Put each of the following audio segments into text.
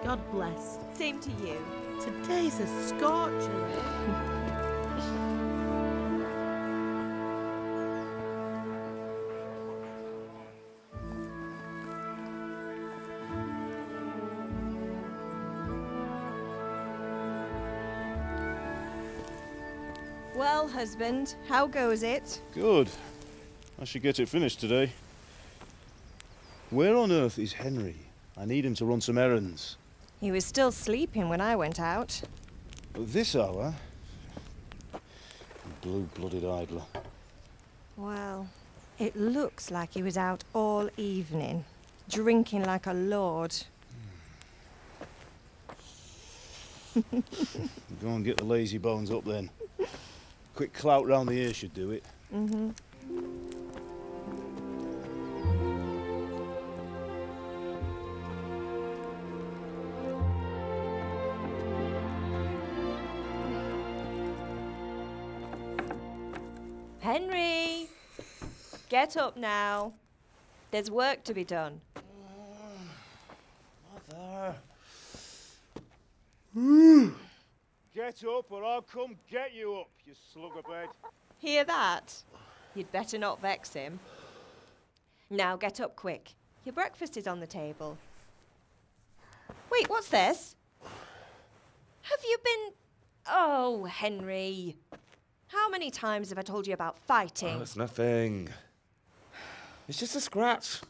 God bless. Same to you. Today's a scorcher, eh? Well, husband, how goes it? Good. I should get it finished today. Where on earth is Henry? I need him to run some errands. He was still sleeping when I went out. At this hour? Blue-blooded idler. Well, it looks like he was out all evening, drinking like a lord. Go and get the lazy bones up then. Quick clout round the ear should do it. Mm-hmm. Henry! Get up now. There's work to be done. Mother. Get up or I'll come get you up, you slug of bed. Hear that? You'd better not vex him. Now get up quick. Your breakfast is on the table. Wait, what's this? Have you been... Oh, Henry. How many times have I told you about fighting? Oh, it's nothing. It's just a scratch.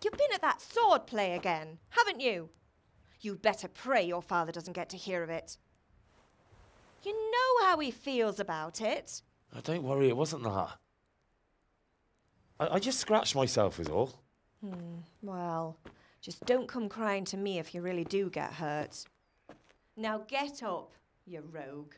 You've been at that sword play again, haven't you? You'd better pray your father doesn't get to hear of it. You know how he feels about it. Oh, don't worry, it wasn't that. I just scratched myself is all. Well, just don't come crying to me if you really do get hurt. Now get up, you rogue.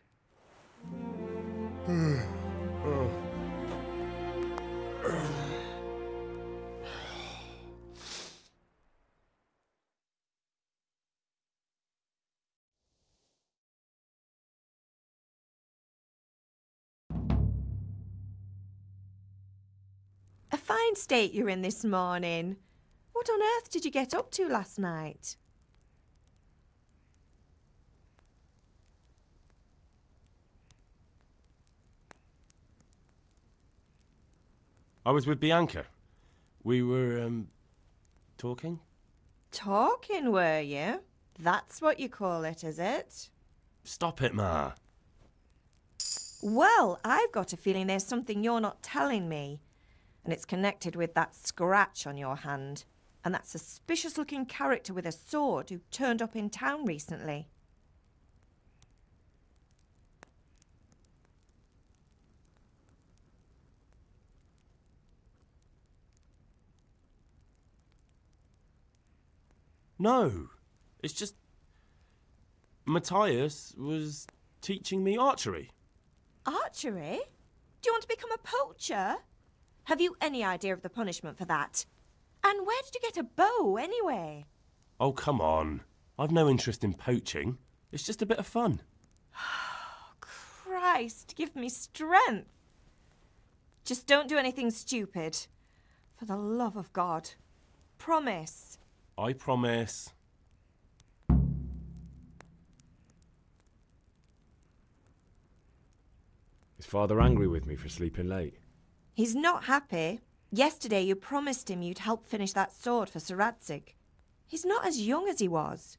A fine state you're in this morning. What on earth did you get up to last night? I was with Bianca. We were, talking? Talking, were you? That's what you call it, is it? Stop it, Ma. Well, I've got a feeling there's something you're not telling me. And it's connected with that scratch on your hand. And that suspicious-looking character with a sword who turned up in town recently. No. It's just... Matthias was teaching me archery. Archery? Do you want to become a poacher? Have you any idea of the punishment for that? And where did you get a bow, anyway? Oh, come on. I've no interest in poaching. It's just a bit of fun. Christ, give me strength. Just don't do anything stupid. For the love of God. Promise. I promise. Is Father angry with me for sleeping late? He's not happy. Yesterday you promised him you'd help finish that sword for Sir Radzig. He's not as young as he was.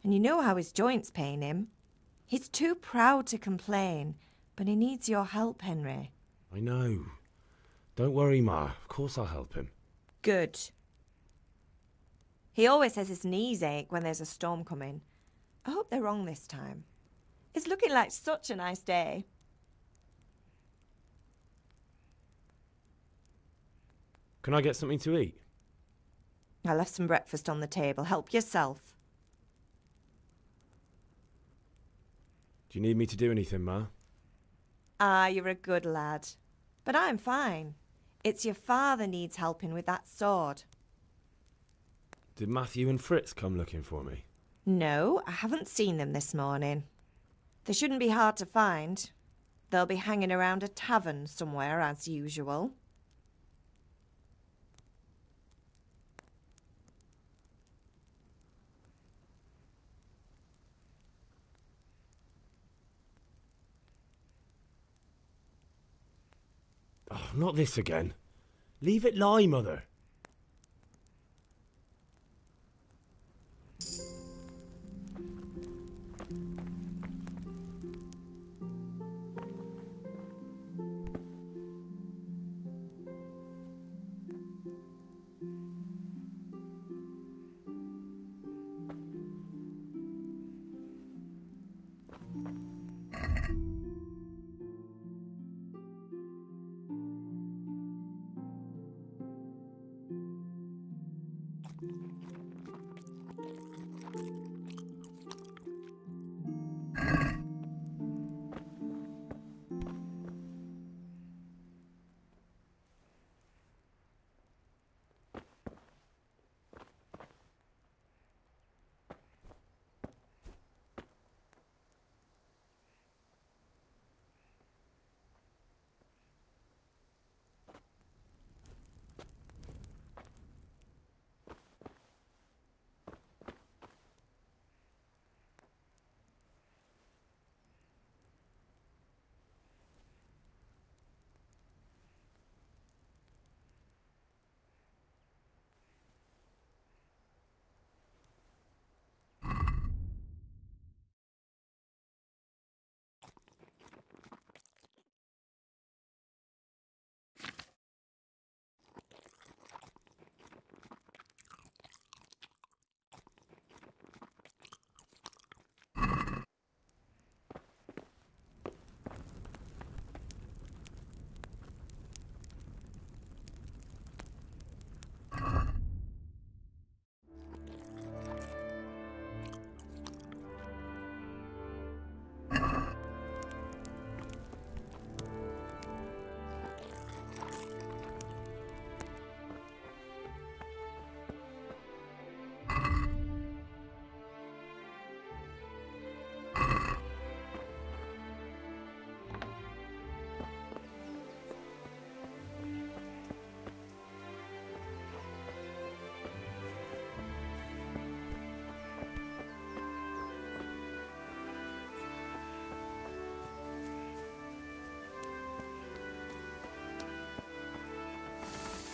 And you know how his joints pain him. He's too proud to complain, but he needs your help, Henry. I know. Don't worry, Ma. Of course I'll help him. Good. He always says his knees ache when there's a storm coming. I hope they're wrong this time. It's looking like such a nice day. Can I get something to eat? I left some breakfast on the table. Help yourself. Do you need me to do anything, Ma? Ah, you're a good lad. But I'm fine. It's your father needs helping with that sword. Did Matthew and Fritz come looking for me? No, I haven't seen them this morning. They shouldn't be hard to find. They'll be hanging around a tavern somewhere, as usual. Oh, not this again. Leave it lie, Mother.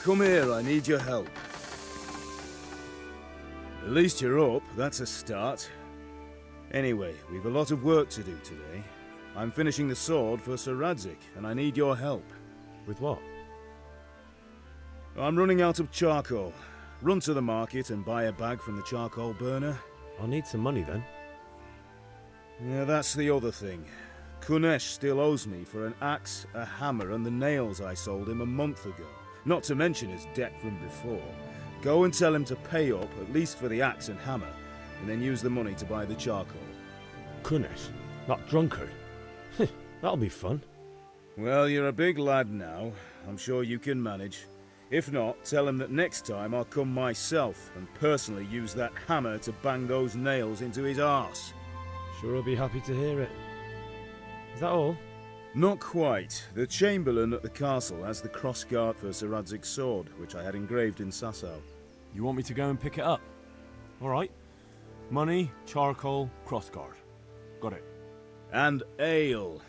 Come here, I need your help. At least you're up, that's a start. Anyway, we've a lot of work to do today. I'm finishing the sword for Sir Radzig, and I need your help. With what? I'm running out of charcoal. Run to the market and buy a bag from the charcoal burner. I'll need some money then. Yeah, that's the other thing. Kunesh still owes me for an axe, a hammer, and the nails I sold him a month ago. Not to mention his debt from before. Go and tell him to pay up, at least for the axe and hammer, and then use the money to buy the charcoal. Kunesh? That drunkard? That'll be fun. Well, you're a big lad now. I'm sure you can manage. If not, tell him that next time I'll come myself and personally use that hammer to bang those nails into his arse. Sure I'll be happy to hear it. Is that all? Not quite. The Chamberlain at the castle has the crossguard for Sir Radzig's sword, which I had engraved in Sasau. You want me to go and pick it up? All right. Money, charcoal, crossguard. Got it. And ale.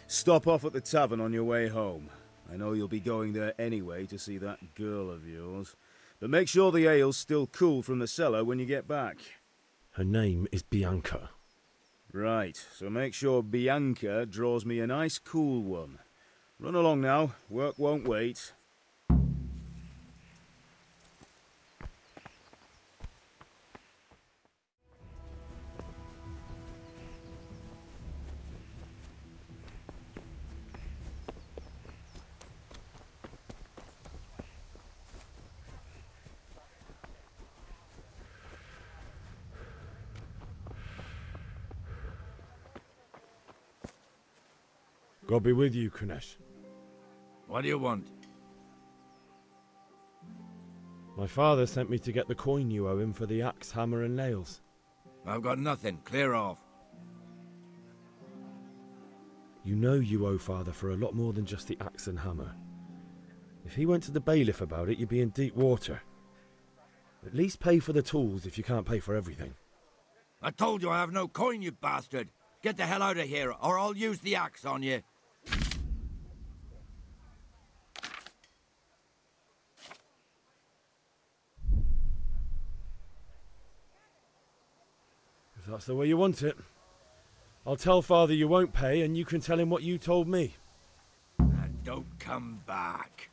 Stop off at the tavern on your way home. I know you'll be going there anyway to see that girl of yours. But make sure the ale's still cool from the cellar when you get back. Her name is Bianca. Right, so make sure Bianca draws me a nice cool one. Run along now, work won't wait. God be with you, Kunesh. What do you want? My father sent me to get the coin you owe him for the axe, hammer and nails. I've got nothing. Clear off. You know you owe father for a lot more than just the axe and hammer. If he went to the bailiff about it, you'd be in deep water. At least pay for the tools if you can't pay for everything. I told you I have no coin, you bastard. Get the hell out of here, or I'll use the axe on you. If that's the way you want it. I'll tell Father you won't pay, and you can tell him what you told me. And don't come back.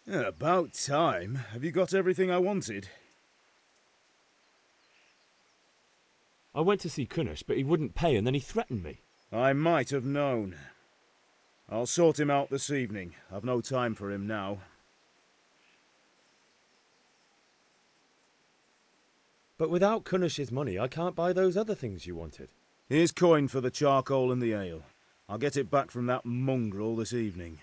Yeah, about time. Have you got everything I wanted? I went to see Kunnish, but he wouldn't pay, and then he threatened me. I might have known. I'll sort him out this evening. I've no time for him now. But without Kunnish's money, I can't buy those other things you wanted. Here's coin for the charcoal and the ale. I'll get it back from that mongrel this evening.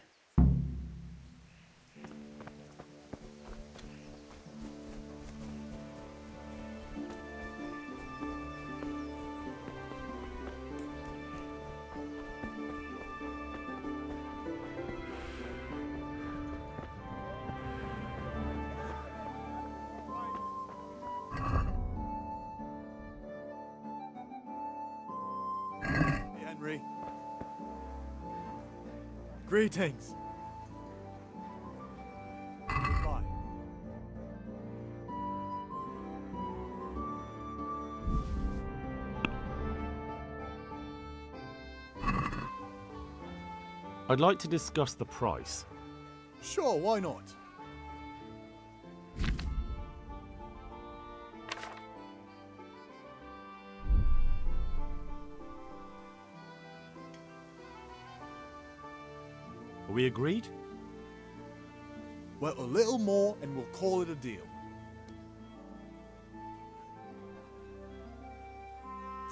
Henry. Greetings. Goodbye. I'd like to discuss the price. Sure, why not? Are we agreed? Well, a little more and we'll call it a deal.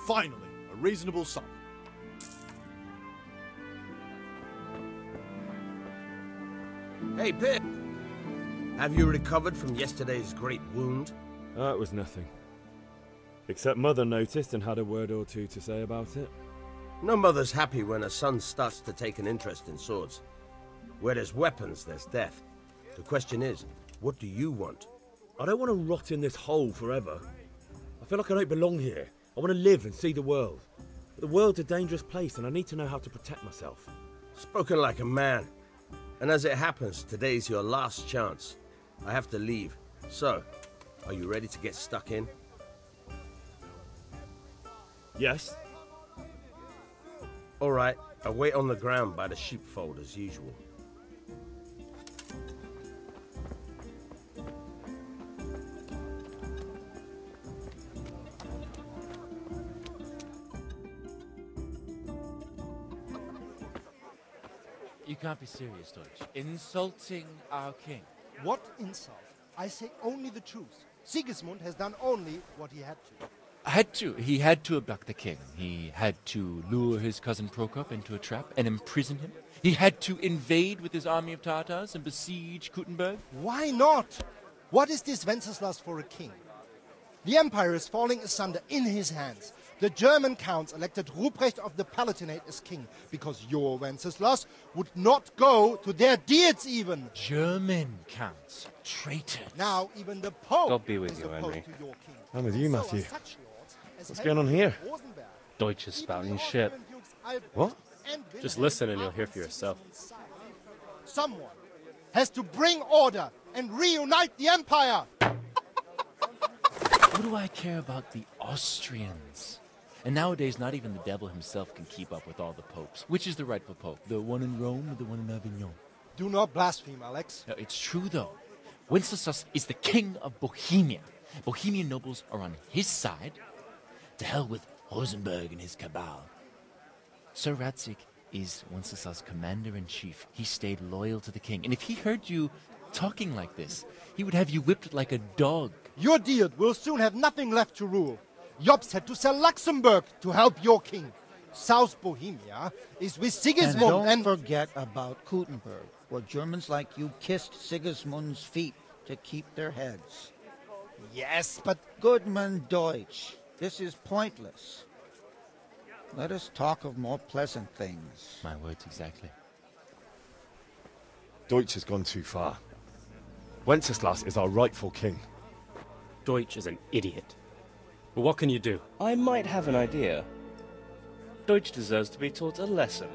Finally, a reasonable sum. Hey, Pip! Have you recovered from yesterday's great wound? It was nothing. Except Mother noticed and had a word or two to say about it. No mother's happy when her son starts to take an interest in swords. Where there's weapons, there's death. The question is, what do you want? I don't want to rot in this hole forever. I feel like I don't belong here. I want to live and see the world. But the world's a dangerous place and I need to know how to protect myself. Spoken like a man. And as it happens, today's your last chance. I have to leave. So, are you ready to get stuck in? Yes? All right, I'll wait on the ground by the sheepfold as usual. You can't be serious, Deutsch. Insulting our king. What insult? I say only the truth. Sigismund has done only what he had to. He had to abduct the king. He had to lure his cousin Prokop into a trap and imprison him. He had to invade with his army of Tatars and besiege Kuttenberg. Why not? What is this Wenceslas for a king? The empire is falling asunder in his hands. The German counts elected Ruprecht of the Palatinate as king because your Wenceslas would not go to their deeds even. German counts. Traitors. Now even the Pope God be with is you, opposed Henry. to your king. I'm with you, So are Matthew. such lords as What's going on here? Rosenberg. Deutsch is spouting shit. What? Just listen and you'll hear for yourself. Someone has to bring order and reunite the empire. What do I care about the Austrians? And nowadays, not even the devil himself can keep up with all the popes. Which is the rightful pope? The one in Rome or the one in Avignon? Do not blaspheme, Alex. No, it's true, though. Wenceslas is the king of Bohemia. Bohemian nobles are on his side. To hell with Rosenberg and his cabal. Sir Radzik is Wenceslas' commander-in-chief. He stayed loyal to the king. And if he heard you talking like this, he would have you whipped like a dog. Your Diet will soon have nothing left to rule. Jobst had to sell Luxembourg to help your king. South Bohemia is with Sigismund and don't forget about Kuttenberg, where Germans like you kissed Sigismund's feet. to keep their heads. Yes, but... Goodman Deutsch, this is pointless. Let us talk of more pleasant things. My words exactly. Deutsch has gone too far. Wenceslas is our rightful king. Deutsch is an idiot. But what can you do? I might have an idea. Deutsch deserves to be taught a lesson.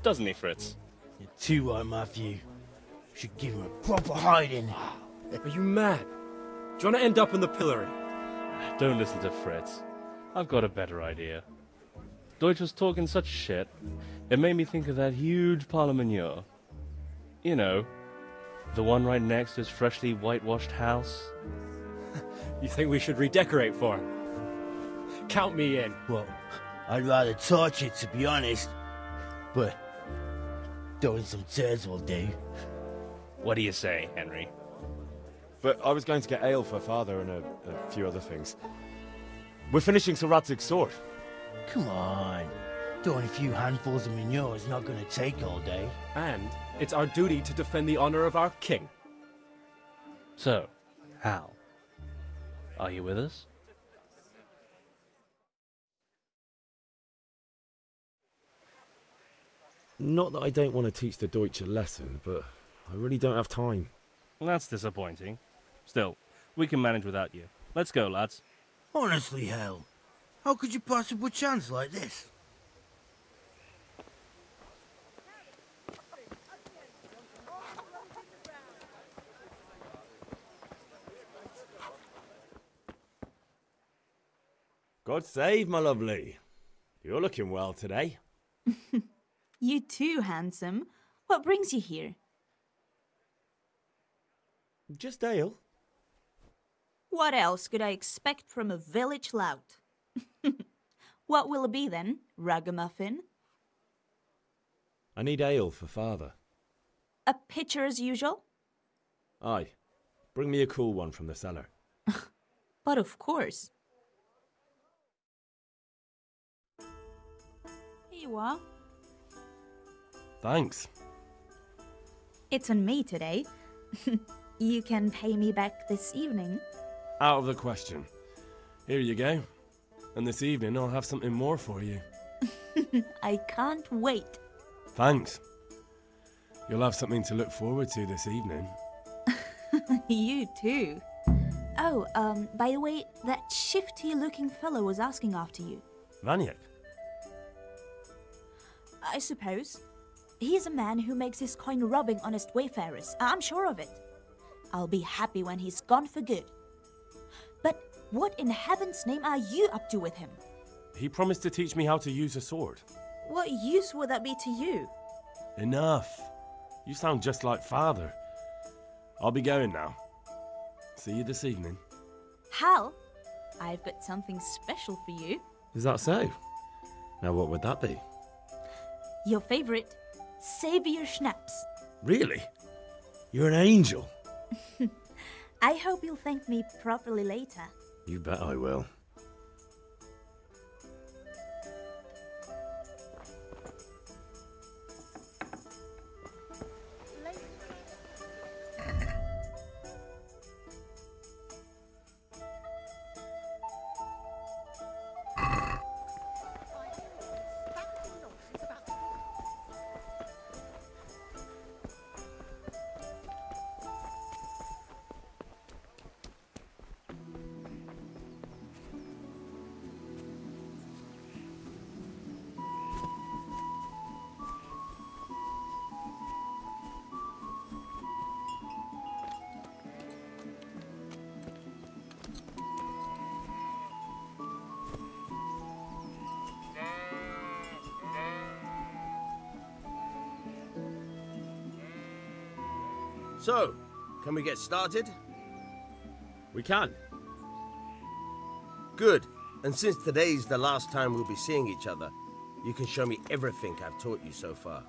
Doesn't he, Fritz? You're too right, Matthew. Should give him a proper hiding. Are you mad? Do you want to end up in the pillory? Don't listen to Fritz. I've got a better idea. Deutsch was talking such shit, it made me think of that huge parliament. You know, the one right next to his freshly whitewashed house. You think we should redecorate for him? Count me in. Well, I'd rather torch it, to be honest. But throwing some turds will do. What do you say, Henry? But I was going to get ale for Father and a few other things. We're finishing Sir Radzig's sword. Come on. Throwing a few handfuls of manure is not going to take all day. And it's our duty to defend the honor of our king. So, Hal, are you with us? Not that I don't want to teach the Deutsch a lesson, but I really don't have time. That's disappointing. Still, we can manage without you. Let's go, lads. Honestly, Hal, how could you possibly chance like this? God save, my lovely. You're looking well today. You too, handsome. What brings you here? Just ale. What else could I expect from a village lout? What will it be then, ragamuffin? I need ale for Father. A pitcher as usual? Aye. Bring me a cool one from the cellar. But of course. Here you are. Thanks. It's on me today. You can pay me back this evening. Out of the question. Here you go. And this evening I'll have something more for you. I can't wait. Thanks. You'll have something to look forward to this evening. You too. Oh, by the way, that shifty-looking fellow was asking after you. Vaniak? I suppose. He is a man who makes his coin robbing honest wayfarers. I'm sure of it. I'll be happy when he's gone for good. But what in heaven's name are you up to with him? He promised to teach me how to use a sword. What use would that be to you? Enough. You sound just like Father. I'll be going now. See you this evening. Hal, I've got something special for you. Is that so? Now what would that be? Your favorite, Savior Schnapps. Really? You're an angel. I hope you'll thank me properly later. You bet I will. So, can we get started? We can. Good. And since today's the last time we'll be seeing each other, you can show me everything I've taught you so far.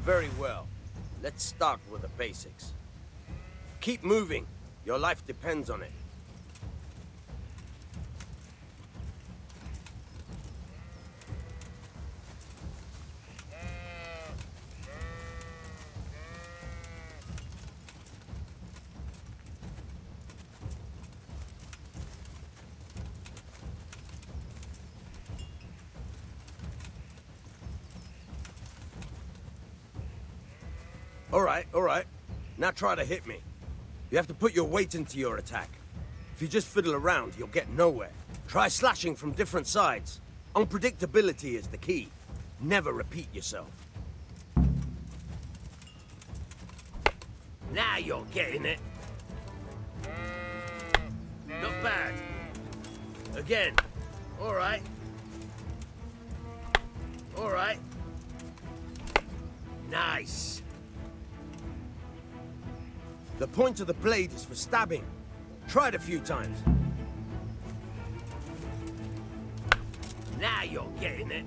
Very well. Let's start with the basics. Keep moving. Your life depends on it. Alright, alright. Now try to hit me. You have to put your weight into your attack. If you just fiddle around, you'll get nowhere. Try slashing from different sides. Unpredictability is the key. Never repeat yourself. Now you're getting it. Not bad. Again. Alright. Alright. Nice. The point of the blade is for stabbing. Try it a few times. Now you're getting it.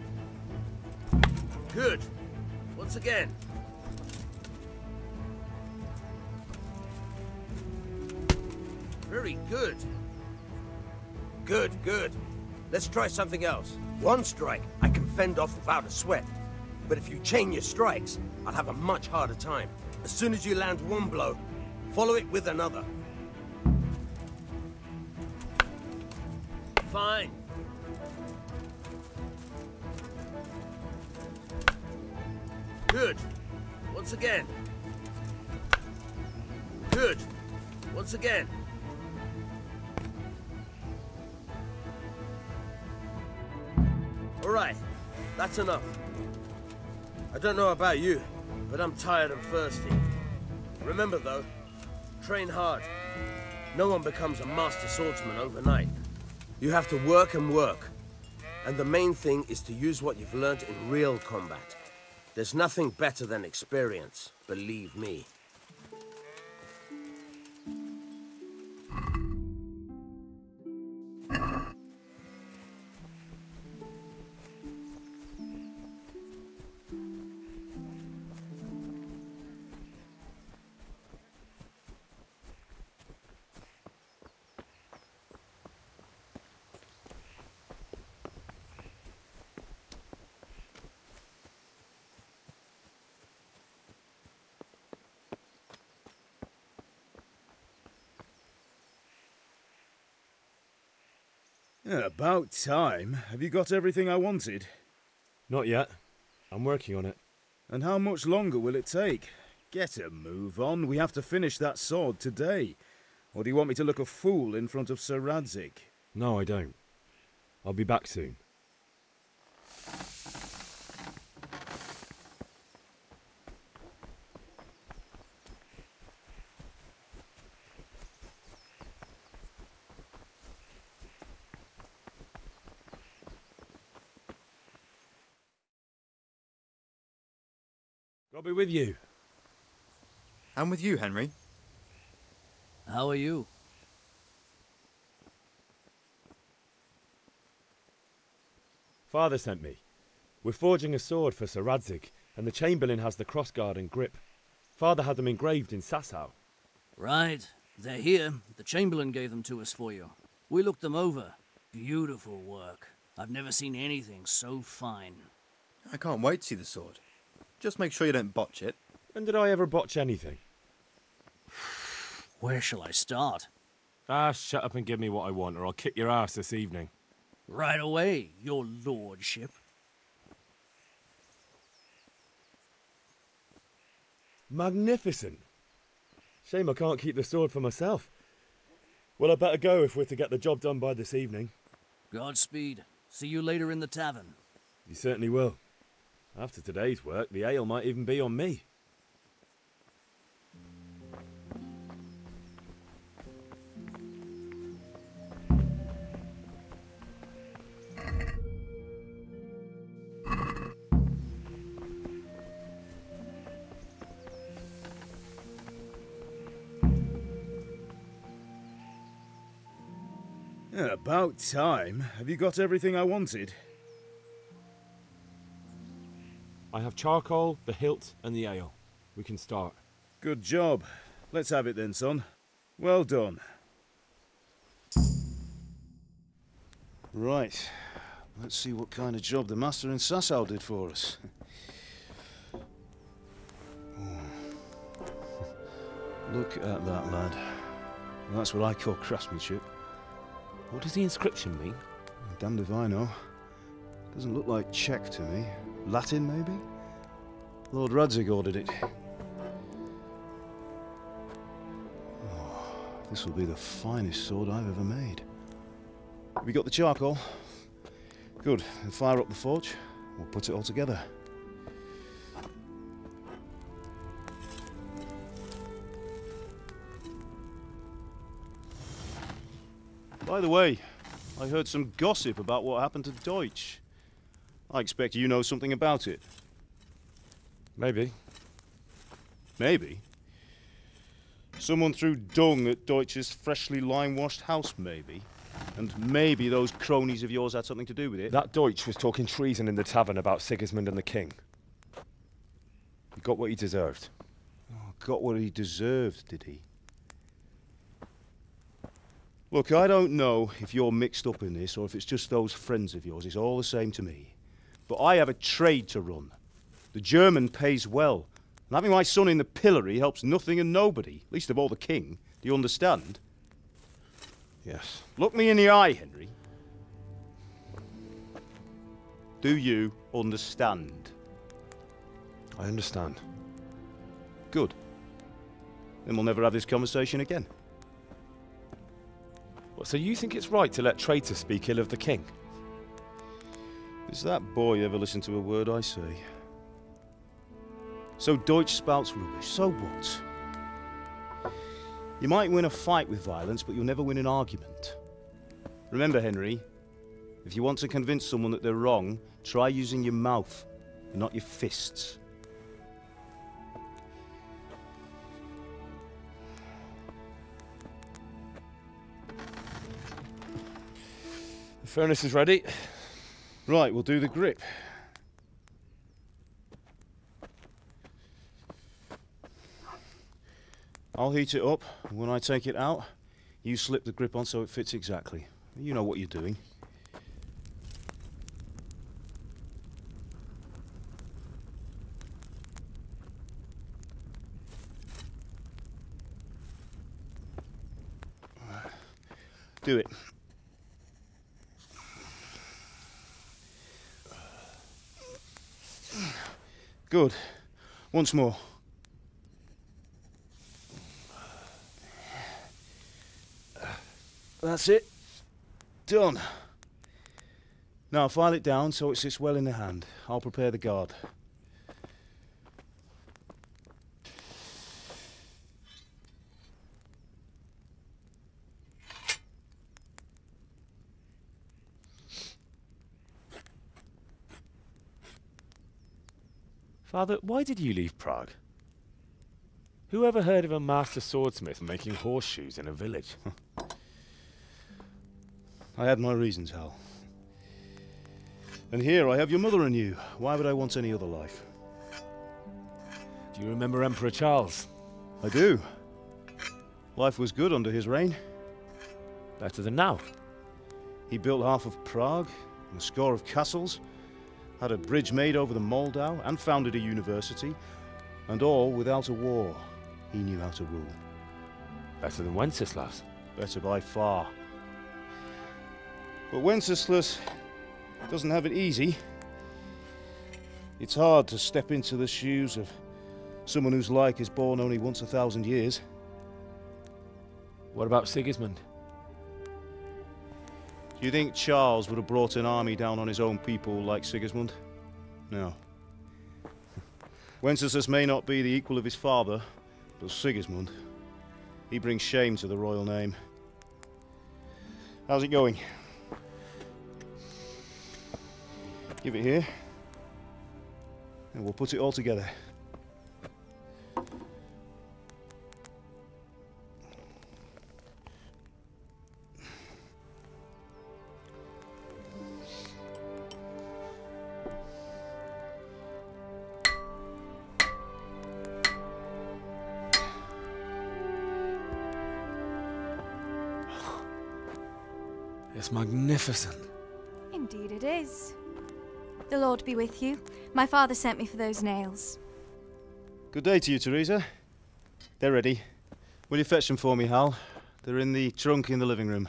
Good. Once again. Very good. Good, good. Let's try something else. One strike, I can fend off without a sweat. But if you chain your strikes, I'll have a much harder time. As soon as you land one blow, follow it with another. Fine. Good. Once again. Good. Once again. All right. That's enough. I don't know about you, but I'm tired and thirsty. Remember though, train hard. No one becomes a master swordsman overnight. You have to work and work. And the main thing is to use what you've learned in real combat. There's nothing better than experience, believe me. Yeah, about time. Have you got everything I wanted? Not yet. I'm working on it. And how much longer will it take? Get a move on. We have to finish that sword today. Or do you want me to look a fool in front of Sir Radzig? No, I don't. I'll be back soon. I'll be with you. I'm with you, Henry. How are you? Father sent me. We're forging a sword for Sir Radzig, and the Chamberlain has the crossguard and grip. Father had them engraved in Sasau. Right. They're here. The Chamberlain gave them to us for you. We looked them over. Beautiful work. I've never seen anything so fine. I can't wait to see the sword. Just make sure you don't botch it. When did I ever botch anything? Where shall I start? Ah, shut up and give me what I want, or I'll kick your ass this evening. Right away, your lordship. Magnificent. Shame I can't keep the sword for myself. Well, I better go if we're to get the job done by this evening. Godspeed. See you later in the tavern. You certainly will. After today's work, the ale might even be on me. Yeah, about time. Have you got everything I wanted? I have charcoal, the hilt, and the ale. We can start. Good job. Let's have it then, son. Well done. Right. Let's see what kind of job the master in Sasau did for us. Look at that, lad. Well, that's what I call craftsmanship. What does the inscription mean? Damned if I know. Doesn't look like Czech to me. Latin, maybe? Lord Radzig ordered it. This will be the finest sword I've ever made. Have you got the charcoal? Good. Then fire up the forge. We'll put it all together. By the way, I heard some gossip about what happened to Deutsch. I expect you know something about it. Maybe. Maybe? Someone threw dung at Deutsch's freshly lime-washed house, maybe? And maybe those cronies of yours had something to do with it? That Deutsch was talking treason in the tavern about Sigismund and the king. He got what he deserved. Oh, got what he deserved, did he? Look, I don't know if you're mixed up in this or if it's just those friends of yours. It's all the same to me. But I have a trade to run. The German pays well. And having my son in the pillory helps nothing and nobody, least of all the king. Do you understand? Yes. Look me in the eye, Henry. Do you understand? I understand. Good. Then we'll never have this conversation again. What, so you think it's right to let traitors speak ill of the king? Does that boy ever listen to a word I say? So Deutsch spouts rubbish, so what? You might win a fight with violence, but you'll never win an argument. Remember, Henry, if you want to convince someone that they're wrong, try using your mouth and not your fists. The furnace is ready. Right, we'll do the grip. I'll heat it up, and when I take it out, you slip the grip on so it fits exactly. You know what you're doing. Do it. Good. Once more. That's it. Done. Now file it down so it sits well in the hand. I'll prepare the guard. Father, why did you leave Prague? Who ever heard of a master swordsmith making horseshoes in a village? I had my reasons, Hal. And here I have your mother and you. Why would I want any other life? Do you remember Emperor Charles? I do. Life was good under his reign. Better than now. He built half of Prague, and a score of castles, had a bridge made over the Moldau, and founded a university, and all without a war. He knew how to rule. Better than Wenceslas. Better by far. But Wenceslas doesn't have it easy. It's hard to step into the shoes of someone whose like is born only once 1,000 years. What about Sigismund? Do you think Charles would have brought an army down on his own people like Sigismund? No. Wenceslas may not be the equal of his father, but Sigismund, he brings shame to the royal name. How's it going? Give it here, and we'll put it all together. It's magnificent. Indeed it is. The Lord be with you. My father sent me for those nails. Good day to you, Teresa. They're ready. Will you fetch them for me, Hal? They're in the trunk in the living room.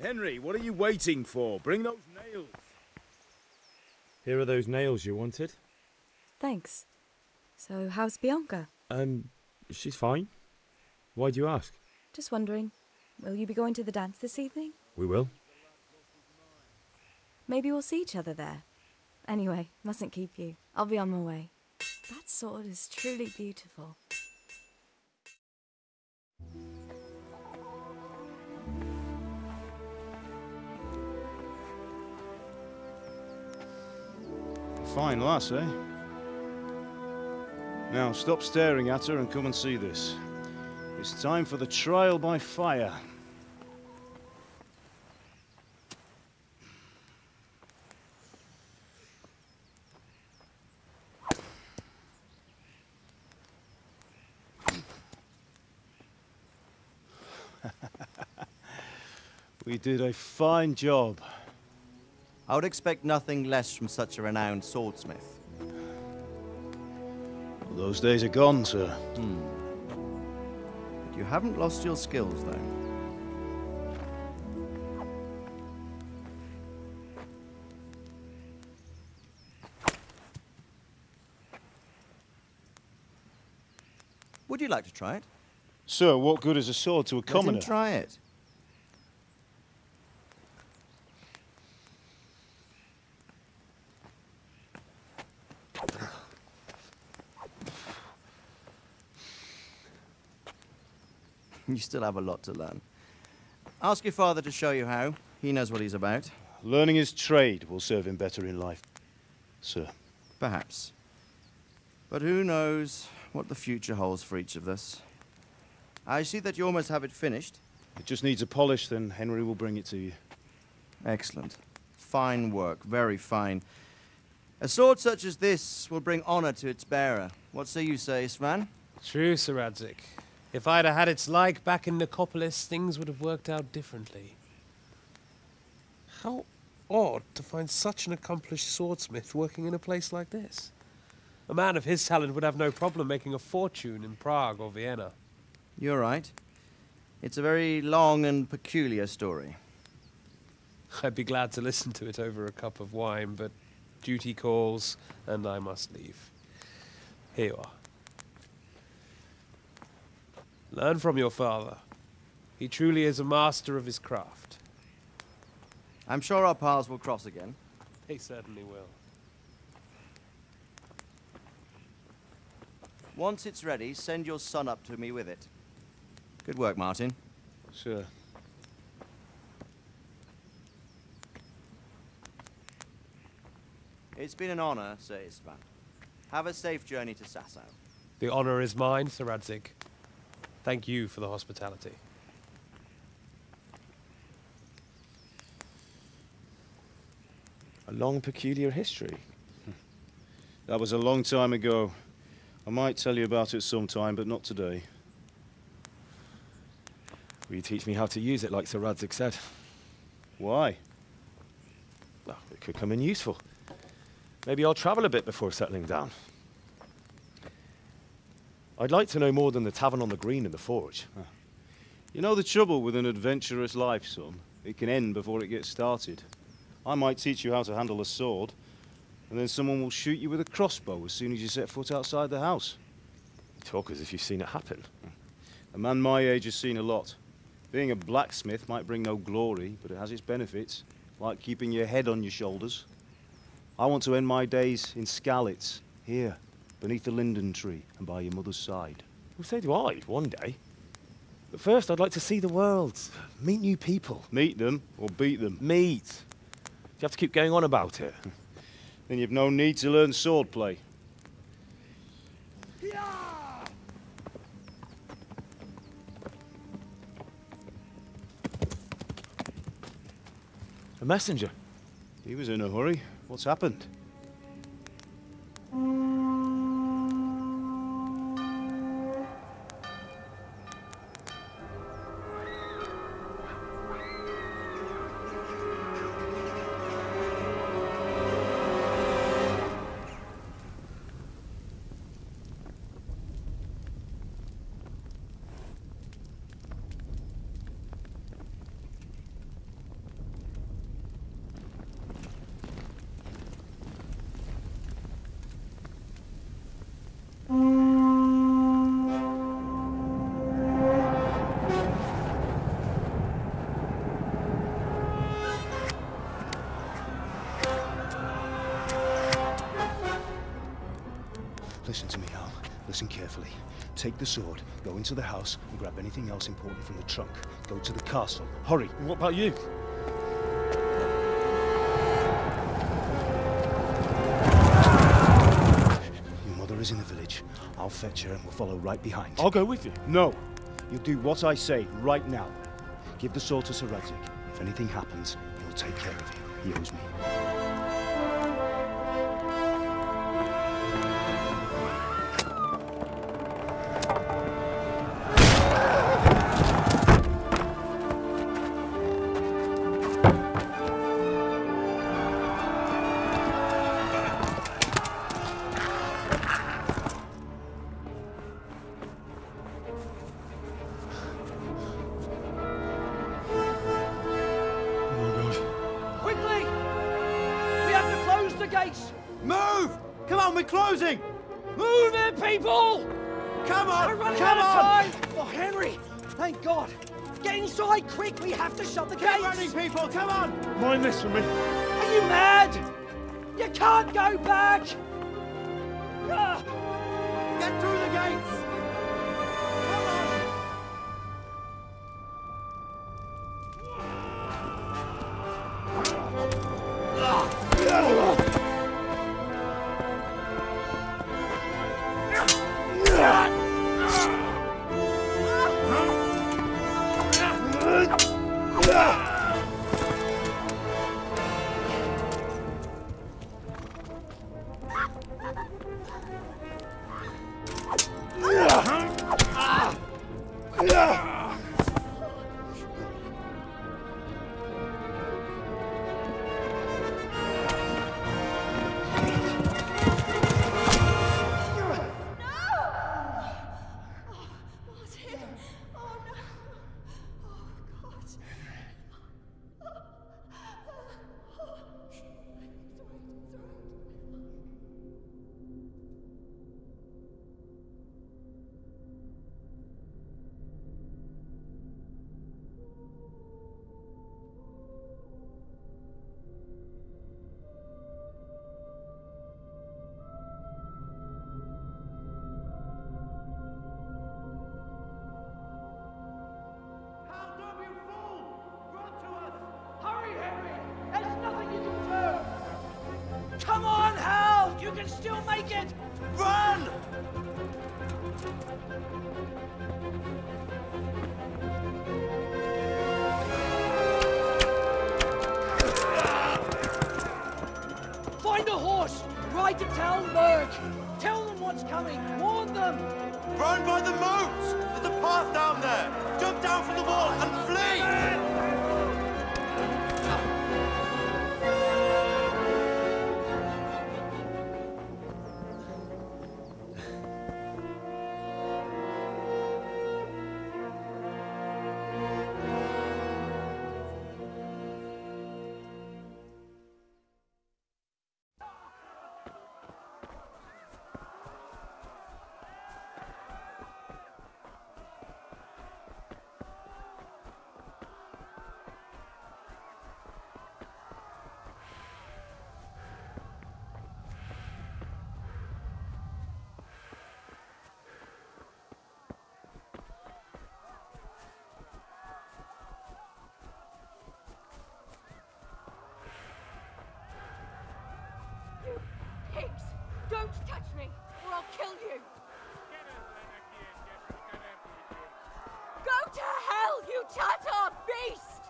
Henry, what are you waiting for? Bring those nails. Here are those nails you wanted. Thanks. So, how's Bianca? She's fine. Why do you ask? Just wondering, will you be going to the dance this evening? We will. Maybe we'll see each other there. Anyway, mustn't keep you. I'll be on my way. That sword is truly beautiful. Fine lass, eh? Now, stop staring at her and come and see this. It's time for the trial by fire. We did a fine job. I would expect nothing less from such a renowned swordsmith. Well, those days are gone, sir. But you haven't lost your skills, though. Would you like to try it? Sir, what good is a sword to a commoner? Let him try it. You still have a lot to learn. Ask your father to show you how. He knows what he's about. Learning his trade will serve him better in life, sir. Perhaps. But who knows what the future holds for each of us. I see that you almost have it finished. It just needs a polish, then Henry will bring it to you. Excellent. Fine work, very fine. A sword such as this will bring honor to its bearer. What say you, Svan? True, Sir Radzik. If I'd had its like back in Nicopolis, things would have worked out differently. How odd to find such an accomplished swordsmith working in a place like this. A man of his talent would have no problem making a fortune in Prague or Vienna. You're right. It's a very long and peculiar story. I'd be glad to listen to it over a cup of wine, but duty calls, and I must leave. Here you are. Learn from your father. He truly is a master of his craft. I'm sure our paths will cross again. They certainly will. Once it's ready, send your son up to me with it. Good work, Martin. Sure. It's been an honor, Sir Istvan. Have a safe journey to Sasau. The honor is mine, Sir Radzik. Thank you for the hospitality. A long, peculiar history. That was a long time ago. I might tell you about it sometime, but not today. Will you teach me how to use it, like Sir Radzik said? Why? Well, it could come in useful. Maybe I'll travel a bit before settling down. I'd like to know more than the tavern on the green and the forge. You know the trouble with an adventurous life, son? It can end before it gets started. I might teach you how to handle a sword, and then someone will shoot you with a crossbow as soon as you set foot outside the house. You talk as if you've seen it happen. A man my age has seen a lot. Being a blacksmith might bring no glory, but it has its benefits, like keeping your head on your shoulders. I want to end my days in Skalitz, here, beneath the linden tree and by your mother's side. Well, so do I, one day. But first, I'd like to see the world, meet new people. Meet them or beat them? Meet. You have to keep going on about it. Then you've no need to learn swordplay. A messenger. He was in a hurry. What's happened? Listen to me, Hal. Listen carefully. Take the sword, go into the house, and grab anything else important from the trunk. Go to the castle. Hurry! And what about you? Your mother is in the village. I'll fetch her and we'll follow right behind. I'll go with you. No! You'll do what I say right now. Give the sword to Sir Radzik. If anything happens, he'll take care of you. He owes me. Move! Come on, we're closing! Move it, people! Come on! We're running Come out of on! time! Oh, Henry! Thank God! Get inside, quick! We have to shut the gates! Get running, people! Come on! Mind this for me. Are you mad? You can't go back! Ah. Get through the gates! Come on, Hal! You can still make it! Run! Find a horse! Ride to Talmberg! Tell them what's coming! Warn them! Run by the moat! There's a path down there! Jump down from the wall and flee! Pigs! Don't touch me, or I'll kill you! Go to hell, you Tatar beast!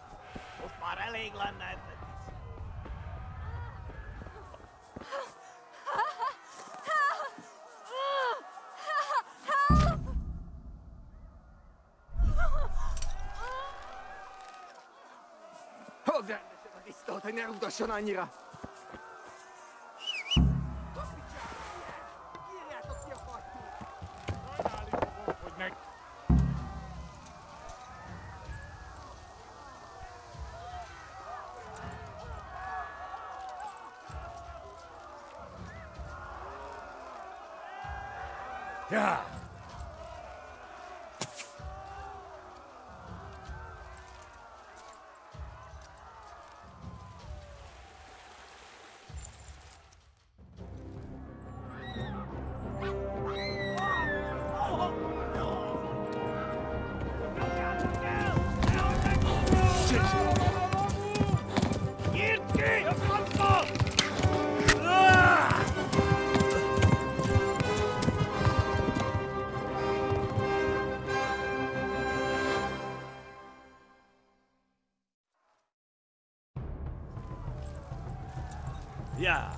Yeah. Yeah.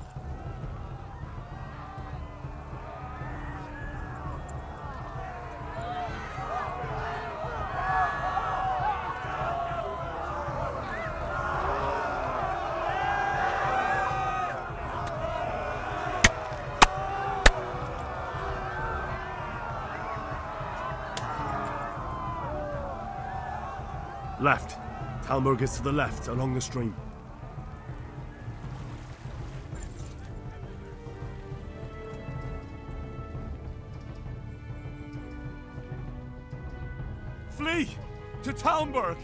Left. Talmberg is to the left, along the stream. Flee! To Talmberg!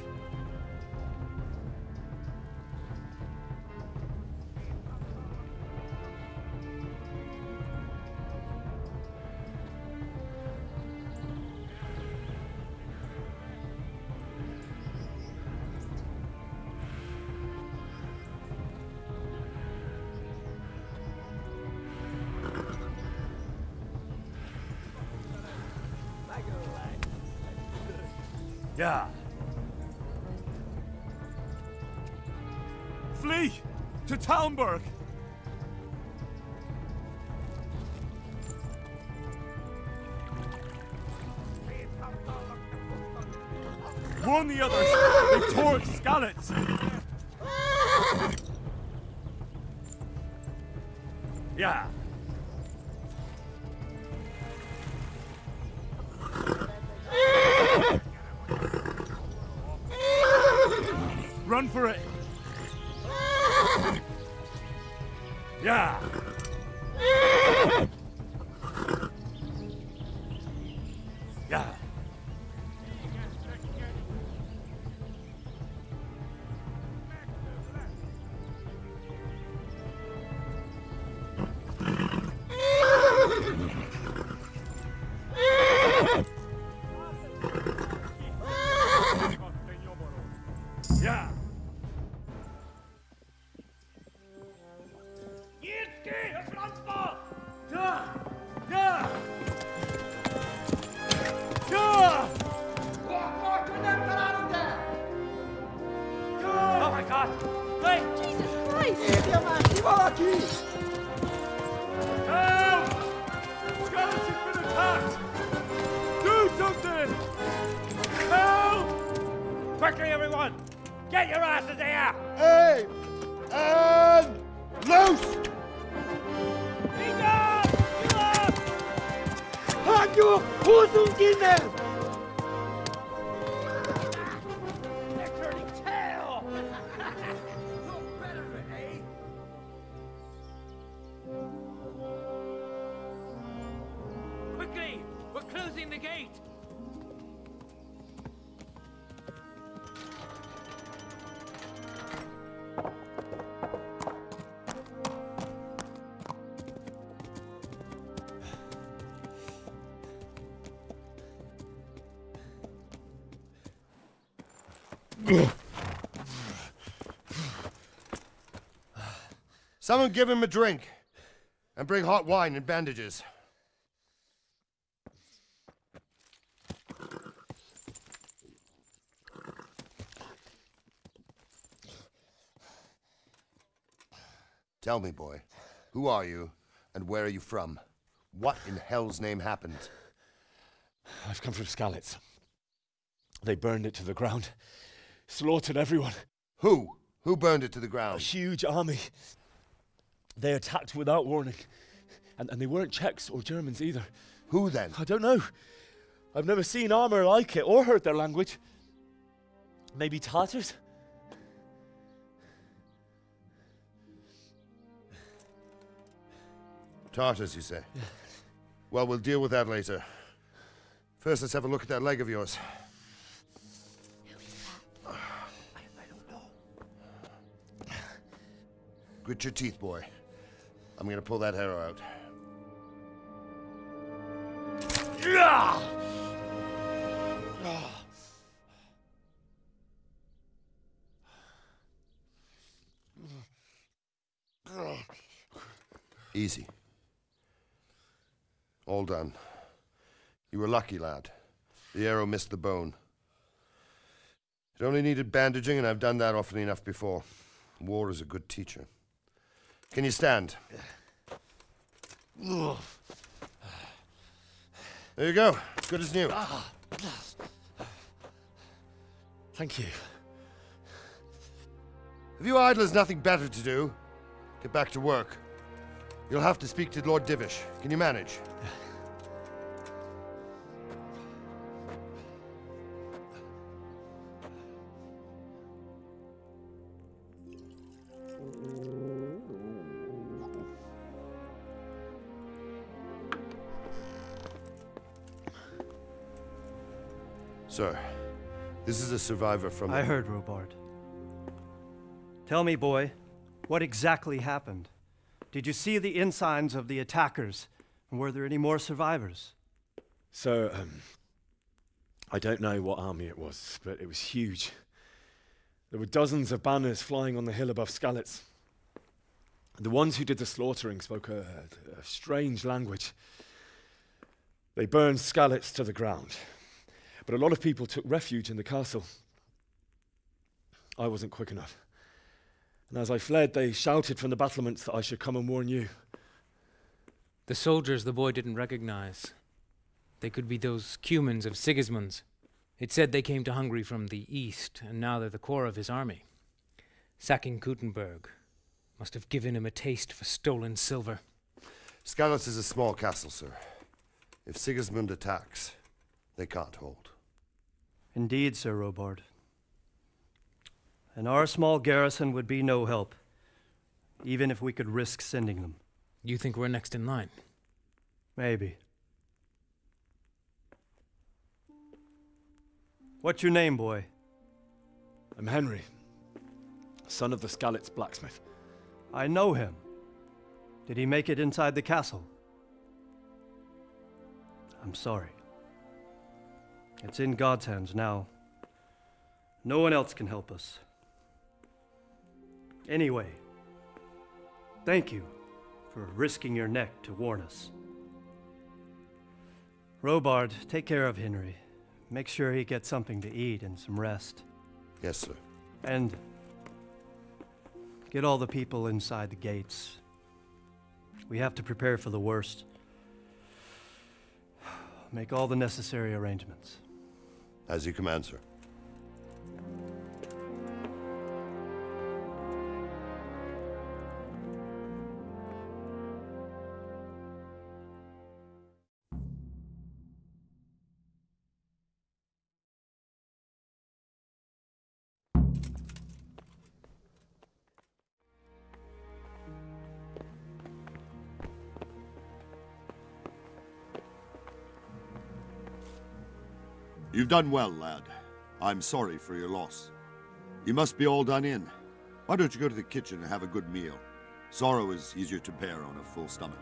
Yeah. Flee! To Talmberg! Warn the others! They tore Skalitz! Yeah. Run for it! Yeah! Yeah! Yeah! Oh my God! Wait! Jesus Christ! Help! Skalitz has been attacked! Do something! Help! Quickly, everyone! Get your asses here! Hey! And loose! Halt your Hosenkinder! They're turning tail! Look better, eh? Quickly! We're closing the gate! Someone give him a drink. And bring hot wine and bandages. Tell me, boy, who are you and where are you from? What in hell's name happened? I've come from Skalitz. They burned it to the ground. Slaughtered everyone. Who? Who burned it to the ground? A huge army. They attacked without warning. And they weren't Czechs or Germans either. Who then? I don't know. I've never seen armor like it or heard their language. Maybe Tatars? Tartars, you say? Yeah. Well, we'll deal with that later. First, let's have a look at that leg of yours. Who is that? I don't know. Grit your teeth, boy. I'm gonna pull that arrow out. Easy. All done. You were lucky, lad. The arrow missed the bone. It only needed bandaging, and I've done that often enough before. War is a good teacher. Can you stand? There you go. Good as new. Thank you. If you idlers nothing better to do, get back to work. You'll have to speak to Lord Divish. Can you manage? Sir, this is a survivor from... I heard, Robard. Tell me, boy, what exactly happened? Did you see the ensigns of the attackers? And were there any more survivors? So, I don't know what army it was, but it was huge. There were dozens of banners flying on the hill above Skalitz. The ones who did the slaughtering spoke a strange language. They burned Skalitz to the ground. But a lot of people took refuge in the castle. I wasn't quick enough. And as I fled, they shouted from the battlements that I should come and warn you. The soldiers the boy didn't recognize. They could be those Cumans of Sigismund's. It said they came to Hungary from the east, and now they're the core of his army. Sacking Gutenberg must have given him a taste for stolen silver. Skalitz is a small castle, sir. If Sigismund attacks, they can't hold. Indeed, Sir Robard. And our small garrison would be no help, even if we could risk sending them. You think we're next in line? Maybe. What's your name, boy? I'm Henry, son of the Skalitz blacksmith. I know him. Did he make it inside the castle? I'm sorry. It's in God's hands now. No one else can help us. Anyway, thank you for risking your neck to warn us. Robard, take care of Henry. Make sure he gets something to eat and some rest. Yes, sir. And get all the people inside the gates. We have to prepare for the worst. Make all the necessary arrangements. As you command, sir. You've done well, lad. I'm sorry for your loss. You must be all done in. Why don't you go to the kitchen and have a good meal? Sorrow is easier to bear on a full stomach.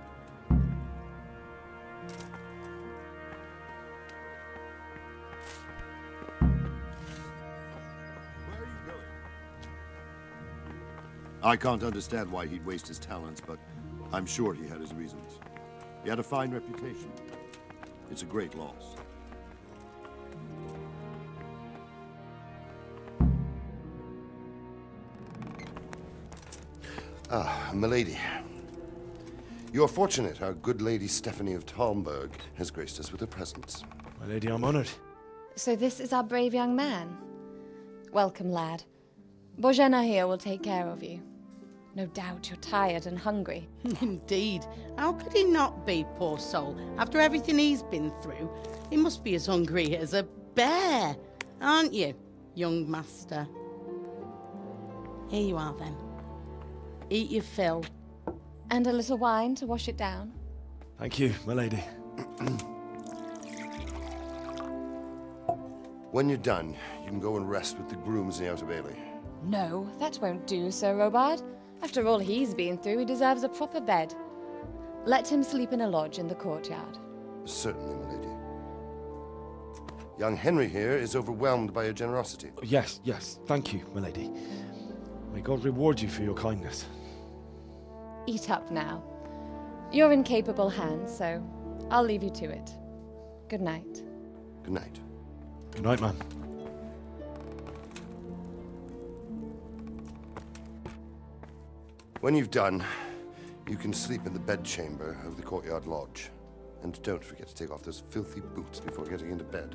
Where are you going? I can't understand why he'd waste his talents, but I'm sure he had his reasons. He had a fine reputation. It's a great loss. Ah, milady. You are fortunate our good lady Stephanie of Talmberg has graced us with her presence. My lady, I'm honored. So this is our brave young man. Welcome, lad. Bozhena here will take care of you. No doubt you're tired and hungry. Indeed. How could he not be, poor soul? After everything he's been through, he must be as hungry as a bear, aren't you, young master? Here you are, then. Eat your fill. And a little wine to wash it down. Thank you, my lady. When you're done, you can go and rest with the grooms in the Outer Bailey. No, that won't do, Sir Robard. After all he's been through, he deserves a proper bed. Let him sleep in a lodge in the courtyard. Certainly, my lady. Young Henry here is overwhelmed by your generosity. Yes, yes. Thank you, my lady. May God reward you for your kindness. Eat up now. You're in capable hands, so I'll leave you to it. Good night. Good night. Good night, man. When you've done, You can sleep in the bedchamber of the courtyard lodge. And don't forget to take off those filthy boots before getting into bed.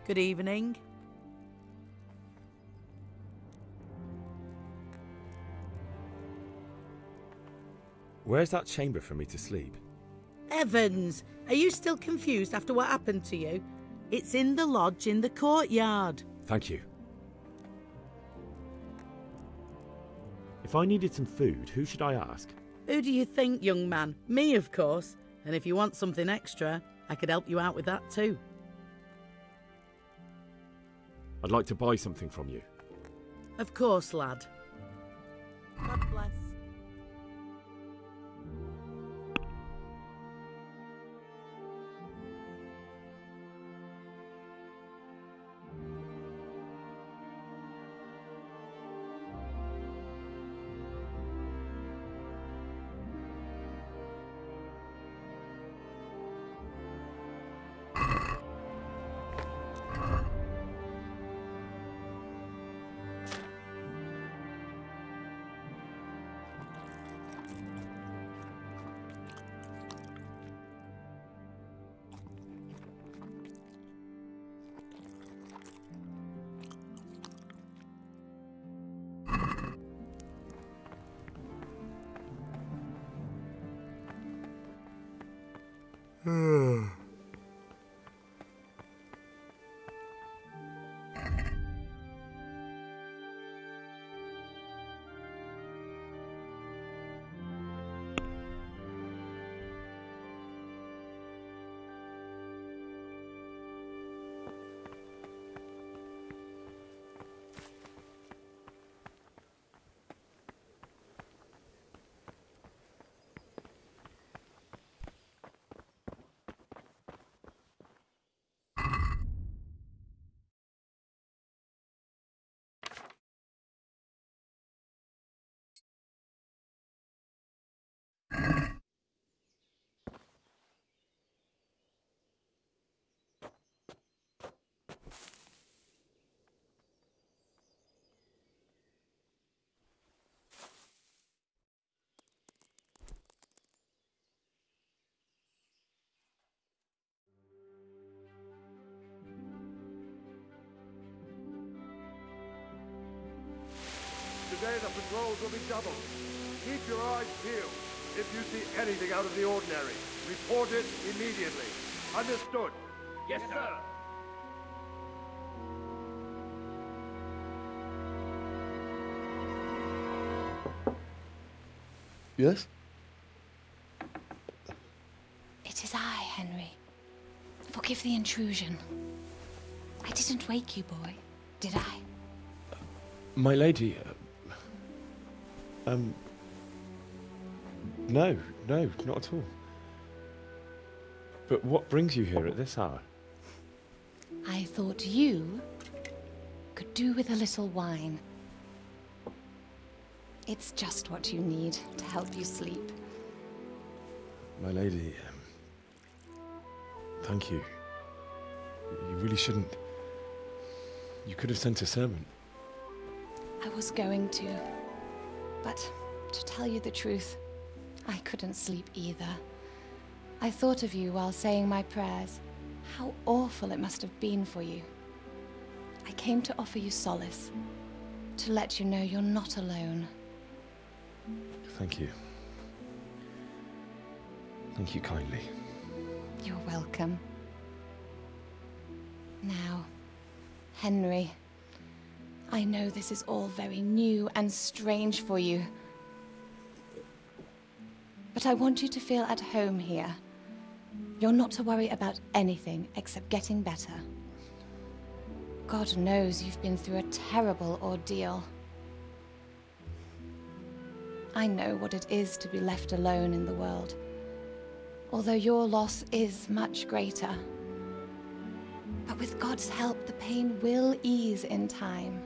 Good evening. Where's that chamber for me to sleep? Evans, are you still confused after what happened to you? It's in the lodge in the courtyard. Thank you. If I needed some food, who should I ask? Who do you think, young man? Me, of course. And if you want something extra, I could help you out with that too. I'd like to buy something from you. Of course, lad. God bless. Today the patrols will be doubled. Keep your eyes peeled. If you see anything out of the ordinary, report it immediately. Understood? Yes, sir. Yes? It is I, Henry. Forgive the intrusion. I didn't wake you, boy, did I? My lady, no, not at all. But what brings you here at this hour? I thought you could do with a little wine. It's just what you need to help you sleep. My lady, Thank you. You really shouldn't. You could have sent a servant. I was going to. But to tell you the truth, I couldn't sleep either. I thought of you while saying my prayers. How awful it must have been for you. I came to offer you solace. To let you know you're not alone. Thank you. Thank you kindly. You're welcome. Now, Henry, I know this is all very new and strange for you. But I want you to feel at home here. You're not to worry about anything except getting better. God knows you've been through a terrible ordeal. I know what it is to be left alone in the world, although your loss is much greater. But with God's help, the pain will ease in time.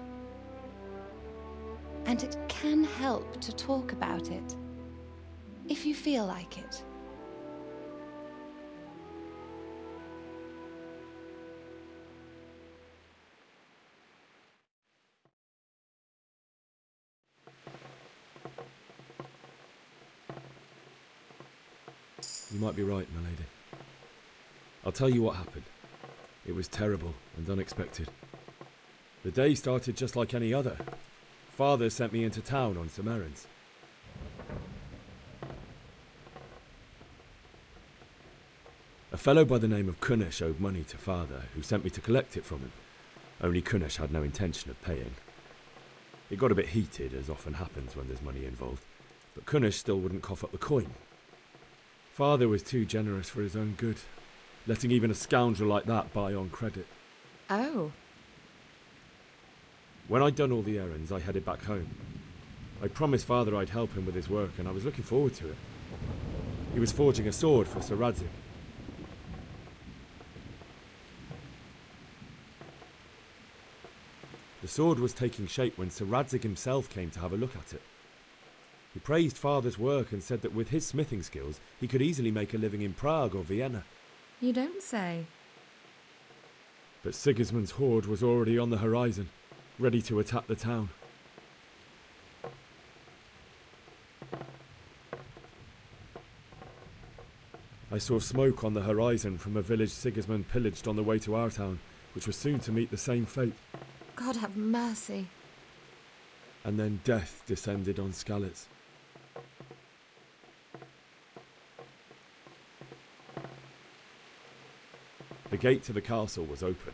And it can help to talk about it, if you feel like it. You might be right, my lady. I'll tell you what happened. It was terrible and unexpected. The day started just like any other. Father sent me into town on some errands. A fellow by the name of Kunesh owed money to Father, who sent me to collect it from him. Only Kunesh had no intention of paying. It got a bit heated, as often happens when there's money involved, but Kunesh still wouldn't cough up the coin. Father was too generous for his own good, letting even a scoundrel like that buy on credit. Oh. When I'd done all the errands, I headed back home. I promised Father I'd help him with his work, and I was looking forward to it. He was forging a sword for Sir Radzik. The sword was taking shape when Sir Radzik himself came to have a look at it. He praised Father's work and said that with his smithing skills, he could easily make a living in Prague or Vienna. You don't say. But Sigismund's horde was already on the horizon, ready to attack the town. I saw smoke on the horizon from a village Sigismund pillaged on the way to our town, which was soon to meet the same fate. God have mercy. And then death descended on Skalitz. The gate to the castle was open.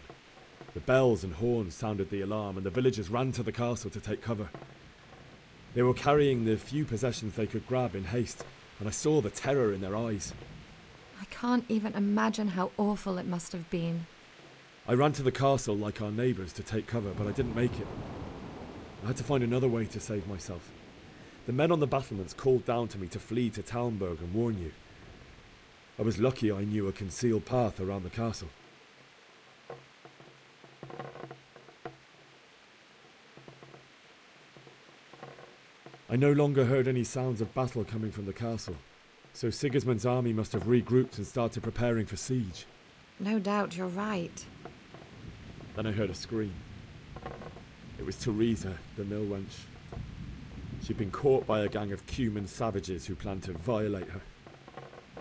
The bells and horns sounded the alarm, and the villagers ran to the castle to take cover. They were carrying the few possessions they could grab in haste, and I saw the terror in their eyes. I can't even imagine how awful it must have been. I ran to the castle like our neighbours to take cover, but I didn't make it. I had to find another way to save myself. The men on the battlements called down to me to flee to Talmberg and warn you. I was lucky I knew a concealed path around the castle. I no longer heard any sounds of battle coming from the castle, so Sigismund's army must have regrouped and started preparing for siege. No doubt you're right. Then I heard a scream. It was Teresa, the mill wench. She'd been caught by a gang of Cuman savages who planned to violate her.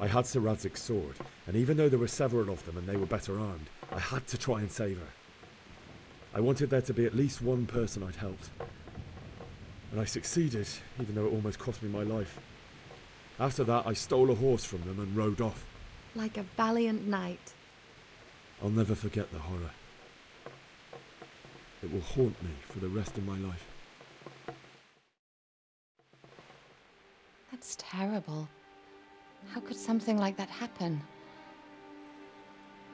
I had Sir Radzik's sword, and even though there were several of them and they were better armed, I had to try and save her. I wanted there to be at least one person I'd helped. And I succeeded, even though it almost cost me my life. After that, I stole a horse from them and rode off. Like a valiant knight. I'll never forget the horror. It will haunt me for the rest of my life. That's terrible. How could something like that happen?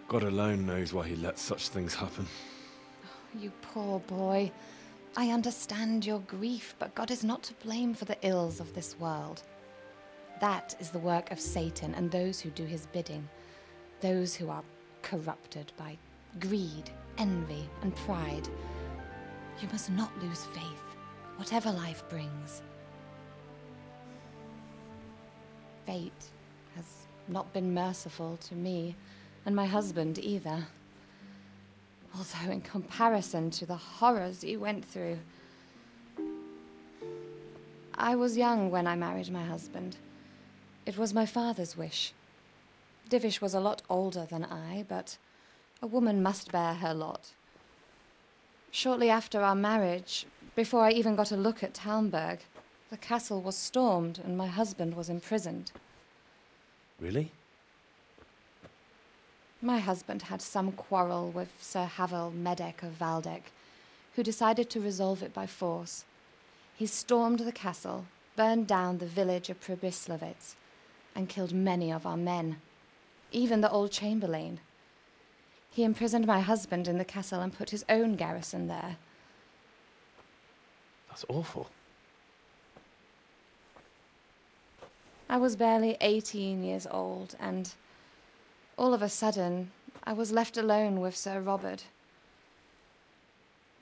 God alone knows why he lets such things happen. Oh, you poor boy. I understand your grief, but God is not to blame for the ills of this world. That is the work of Satan and those who do his bidding. Those who are corrupted by greed, envy, and pride. You must not lose faith, whatever life brings. Fate has not been merciful to me, and my husband either. Although in comparison to the horrors you went through. I was young when I married my husband. It was my father's wish. Divish was a lot older than I, but a woman must bear her lot. Shortly after our marriage, before I even got a look at Talmberg, the castle was stormed and my husband was imprisoned. Really? My husband had some quarrel with Sir Havel Medek of Valdek, who decided to resolve it by force. He stormed the castle, burned down the village of Pribyslavitz, and killed many of our men, even the old chamberlain. He imprisoned my husband in the castle and put his own garrison there. That's awful. I was barely 18 years old, and all of a sudden, I was left alone with Sir Robert.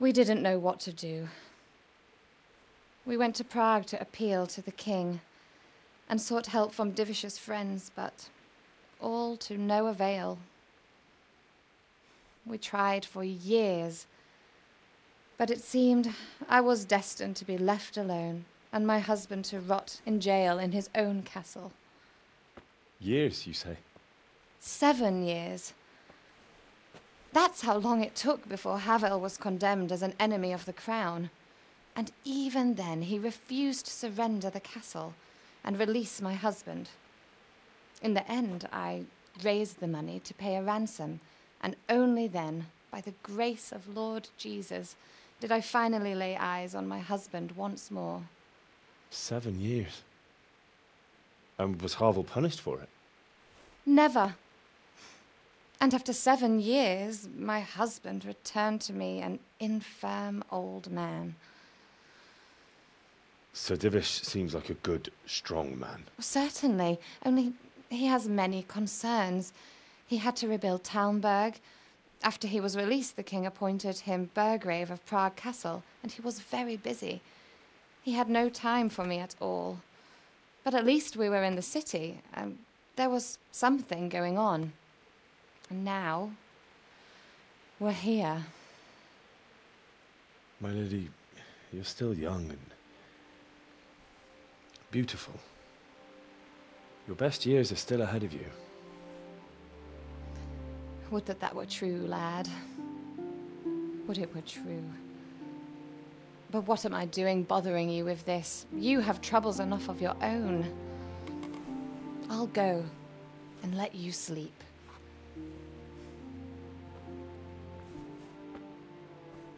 We didn't know what to do. We went to Prague to appeal to the king and sought help from Divish's friends, but all to no avail. We tried for years, but it seemed I was destined to be left alone and my husband to rot in jail in his own castle. Years, you say? 7 years. That's how long it took before Havel was condemned as an enemy of the crown. And even then, he refused to surrender the castle and release my husband. In the end, I raised the money to pay a ransom, and only then, by the grace of Lord Jesus, did I finally lay eyes on my husband once more. 7 years. And was Havel punished for it? Never. And after 7 years, my husband returned to me an infirm old man. Sir Divish seems like a good, strong man. Certainly, only he has many concerns. He had to rebuild Talmberg. After he was released, the king appointed him Burgrave of Prague Castle, and he was very busy. He had no time for me at all. But at least we were in the city, and there was something going on. And now, we're here. My lady, you're still young and beautiful. Your best years are still ahead of you. Would that that were true, lad. Would it were true. But what am I doing bothering you with this? You have troubles enough of your own. I'll go and let you sleep.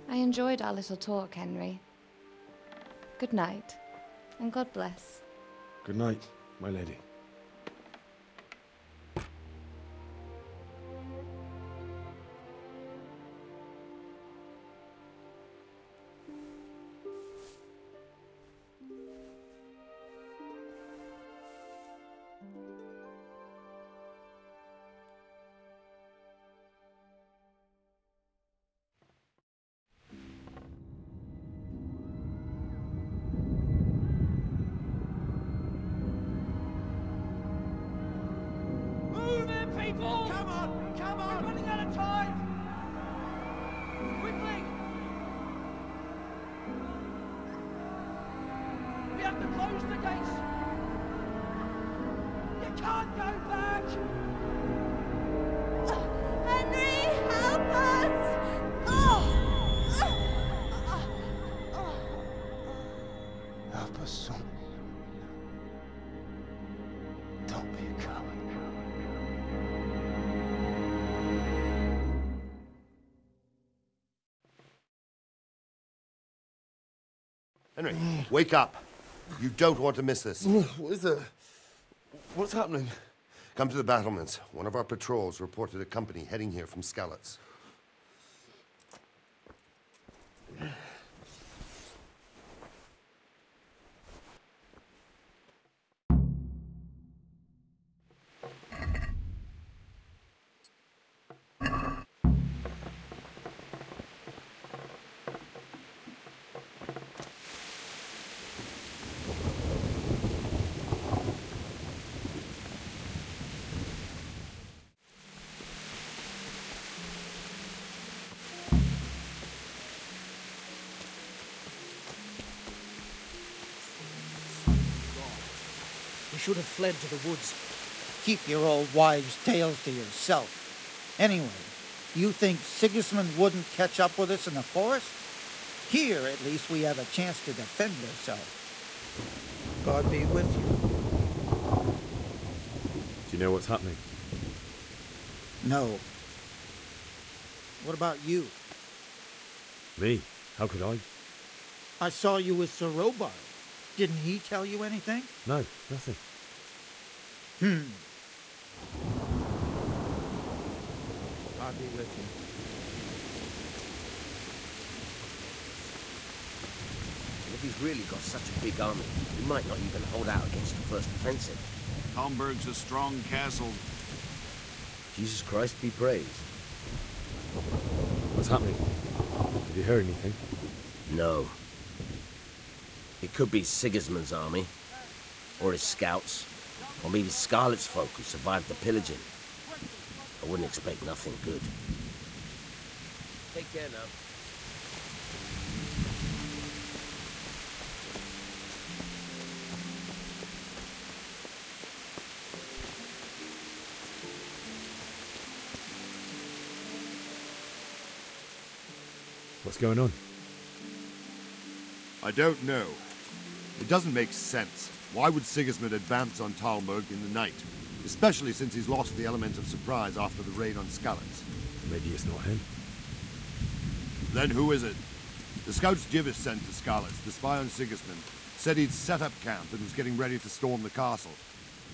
I enjoyed our little talk, Henry. Good night, and God bless. Good night, my lady. People! Come on! Come on! We're running out of time! Quickly! We have to close the gates! You can't go back! Henry, help us! Help us, son. Don't be a coward. Henry, wake up. You don't want to miss this. What is it? What's happening? Come to the battlements. One of our patrols reported a company heading here from Skalitz. should have fled to the woods. Keep your old wives' tales to yourself. Anyway, you think Sigismund wouldn't catch up with us in the forest? Here, at least, we have a chance to defend ourselves. God be with you. Do you know what's happening? No. What about you? Me? How could I? I saw you with Sir Robard. Didn't he tell you anything? No, nothing. God be with you. If he's really got such a big army, he might not even hold out against the first offensive. Talmberg's a strong castle. Jesus Christ be praised. What's happening? Have you heard anything? No. It could be Sigismund's army, or his scouts, or maybe Scarlet's folk who survived the pillaging. I wouldn't expect nothing good. Take care now. What's going on? I don't know. It doesn't make sense. Why would Sigismund advance on Talmberg in the night? Especially since he's lost the element of surprise after the raid on Skalitz. Maybe it's not him. Then who is it? The scouts Jivis sent to Skalitz to spy on Sigismund said he'd set up camp and was getting ready to storm the castle.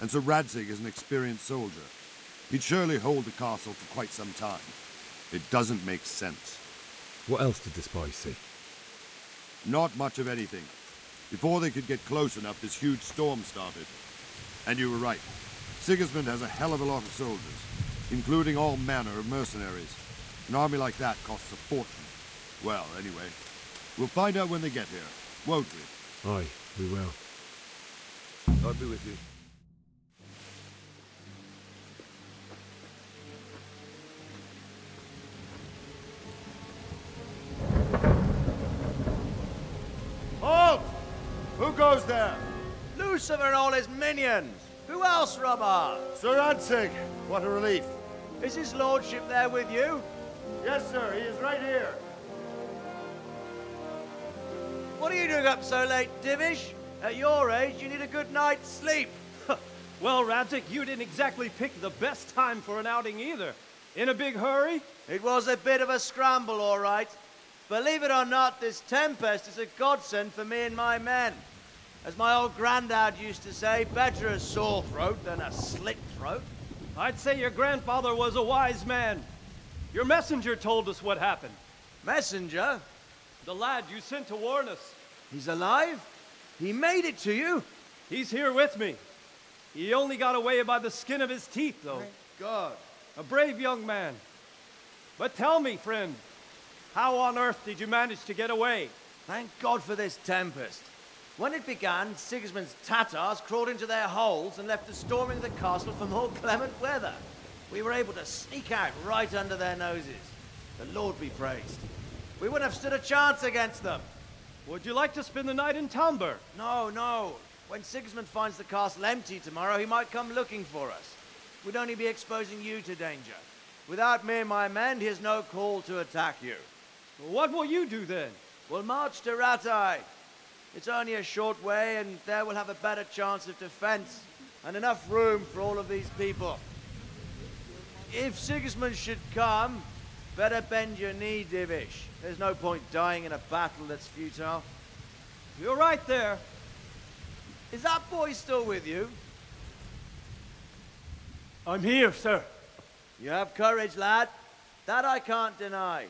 And Sir Radzig is an experienced soldier. He'd surely hold the castle for quite some time. It doesn't make sense. What else did the spies see? Not much of anything. Before they could get close enough, this huge storm started. And you were right. Sigismund has a hell of a lot of soldiers, including all manner of mercenaries. An army like that costs a fortune. Well, anyway, we'll find out when they get here, won't we? Aye, we will. God be with you. Halt! Who goes there? Lucifer and all his minions. Who else, Robert? Sir Radzig. What a relief. Is his lordship there with you? Yes, sir. He is right here. What are you doing up so late, Divish? At your age, you need a good night's sleep. Well, Radzig, you didn't exactly pick the best time for an outing either. In a big hurry? It was a bit of a scramble, all right. Believe it or not, this tempest is a godsend for me and my men. As my old granddad used to say, better a sore throat than a slit throat. I'd say your grandfather was a wise man. Your messenger told us what happened. Messenger? The lad you sent to warn us. He's alive? He made it to you? He's here with me. He only got away by the skin of his teeth, though. Thank God. A brave young man. But tell me, friend, how on earth did you manage to get away? Thank God for this tempest. When it began, Sigismund's Tatars crawled into their holes and left us storming the castle for more clement weather. We were able to sneak out right under their noses. The Lord be praised. We wouldn't have stood a chance against them. Would you like to spend the night in Talmberg? No, no. When Sigismund finds the castle empty tomorrow, he might come looking for us. We'd only be exposing you to danger. Without me and my men, he has no call to attack you. What will you do then? We'll march to Rattay. It's only a short way, and there we'll have a better chance of defense and enough room for all of these people. If Sigismund should come, better bend your knee, Divish. There's no point dying in a battle that's futile. You're right there. Is that boy still with you? I'm here, sir. You have courage, lad. That I can't deny.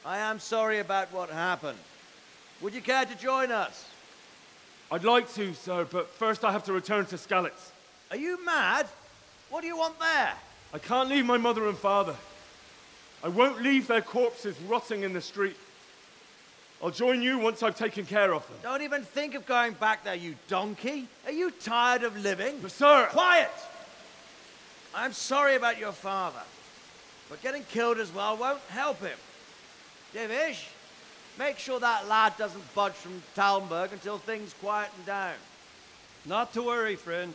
I am sorry about what happened. Would you care to join us? I'd like to, sir, but first I have to return to Skalitz. Are you mad? What do you want there? I can't leave my mother and father. I won't leave their corpses rotting in the street. I'll join you once I've taken care of them. Don't even think of going back there, you donkey. Are you tired of living? But sir! Quiet! I'm sorry about your father, but getting killed as well won't help him. Divish, make sure that lad doesn't budge from Talmberg until things quieten down. Not to worry, friend.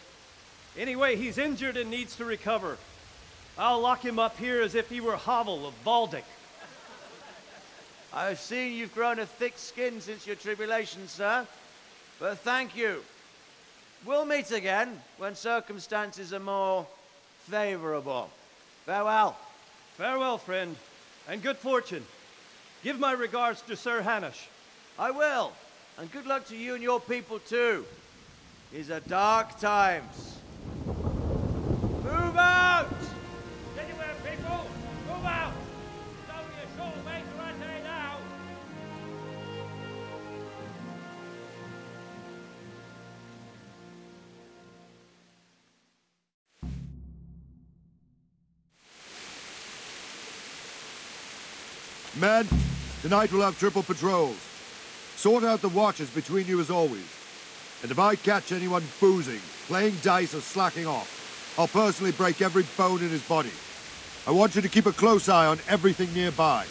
Anyway, he's injured and needs to recover. I'll lock him up here as if he were Havel of Baldic. I've seen you've grown a thick skin since your tribulation, sir. But thank you. We'll meet again when circumstances are more favorable. Farewell. Farewell, friend, and good fortune. Give my regards to Sir Hanush. I will, and good luck to you and your people too. These are dark times. Move out! Anywhere, people! Move out! It's only a short way to Rattay now! Men, tonight we'll have triple patrols. Sort out the watches between you as always. And if I catch anyone boozing, playing dice or slacking off, I'll personally break every bone in his body. I want you to keep a close eye on everything nearby.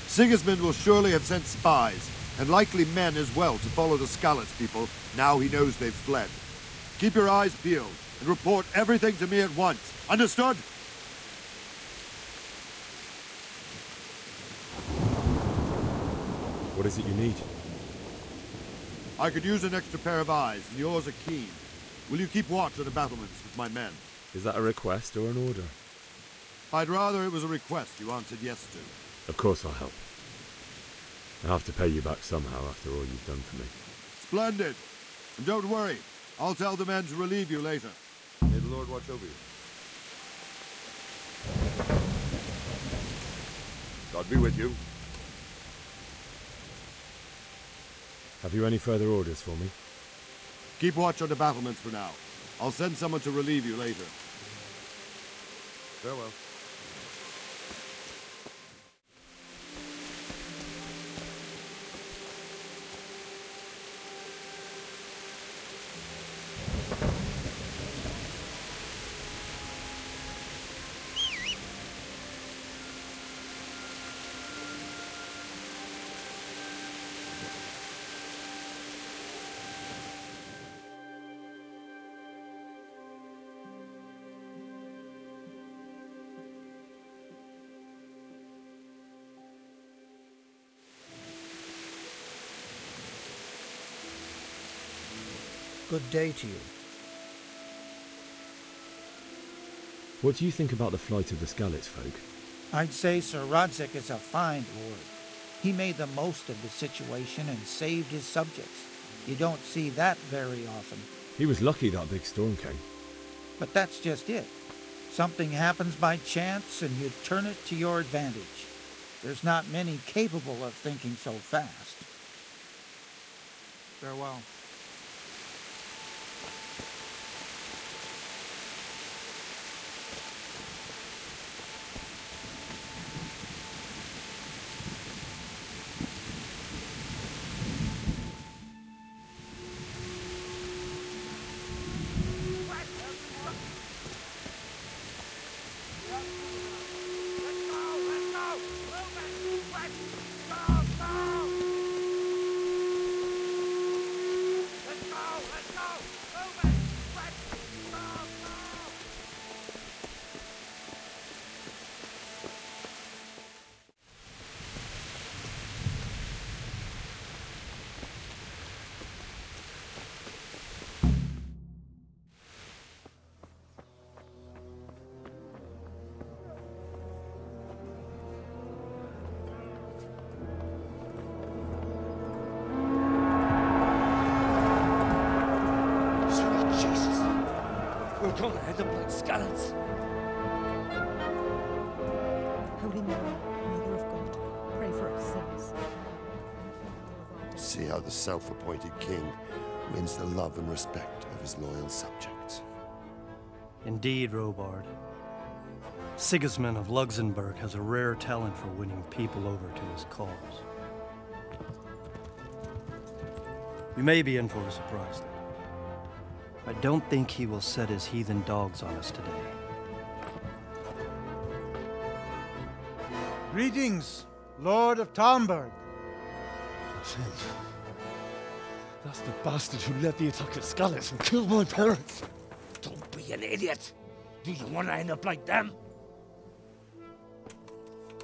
Sigismund will surely have sent spies, and likely men as well, to follow the Skalitz people now he knows they've fled. Keep your eyes peeled, and report everything to me at once. Understood? What is it you need? I could use an extra pair of eyes, and yours are keen. Will you keep watch on the battlements with my men? Is that a request or an order? I'd rather it was a request you answered yes to. Of course I'll help. I'll have to pay you back somehow after all you've done for me. Splendid! And don't worry, I'll tell the men to relieve you later. May the Lord watch over you. God be with you. Have you any further orders for me? Keep watch on the battlements for now. I'll send someone to relieve you later. Farewell. Good day to you. What do you think about the flight of the Skalitz folk? I'd say Sir Rodzik is a fine lord. He made the most of the situation and saved his subjects. You don't see that very often. He was lucky that big storm came. But that's just it. Something happens by chance and you turn it to your advantage. There's not many capable of thinking so fast. Farewell. Gonna end up like Skalitz. Holy Mary, Mother of God, pray for us sinners. See how the self-appointed king wins the love and respect of his loyal subjects. Indeed, Robard. Sigismund of Luxembourg has a rare talent for winning people over to his cause. You may be in for a surprise, though. I don't think he will set his heathen dogs on us today. Greetings, Lord of Talmberg. That's the bastard who led the attack at Skalitz and killed my parents. Don't be an idiot. Do you want to end up like them?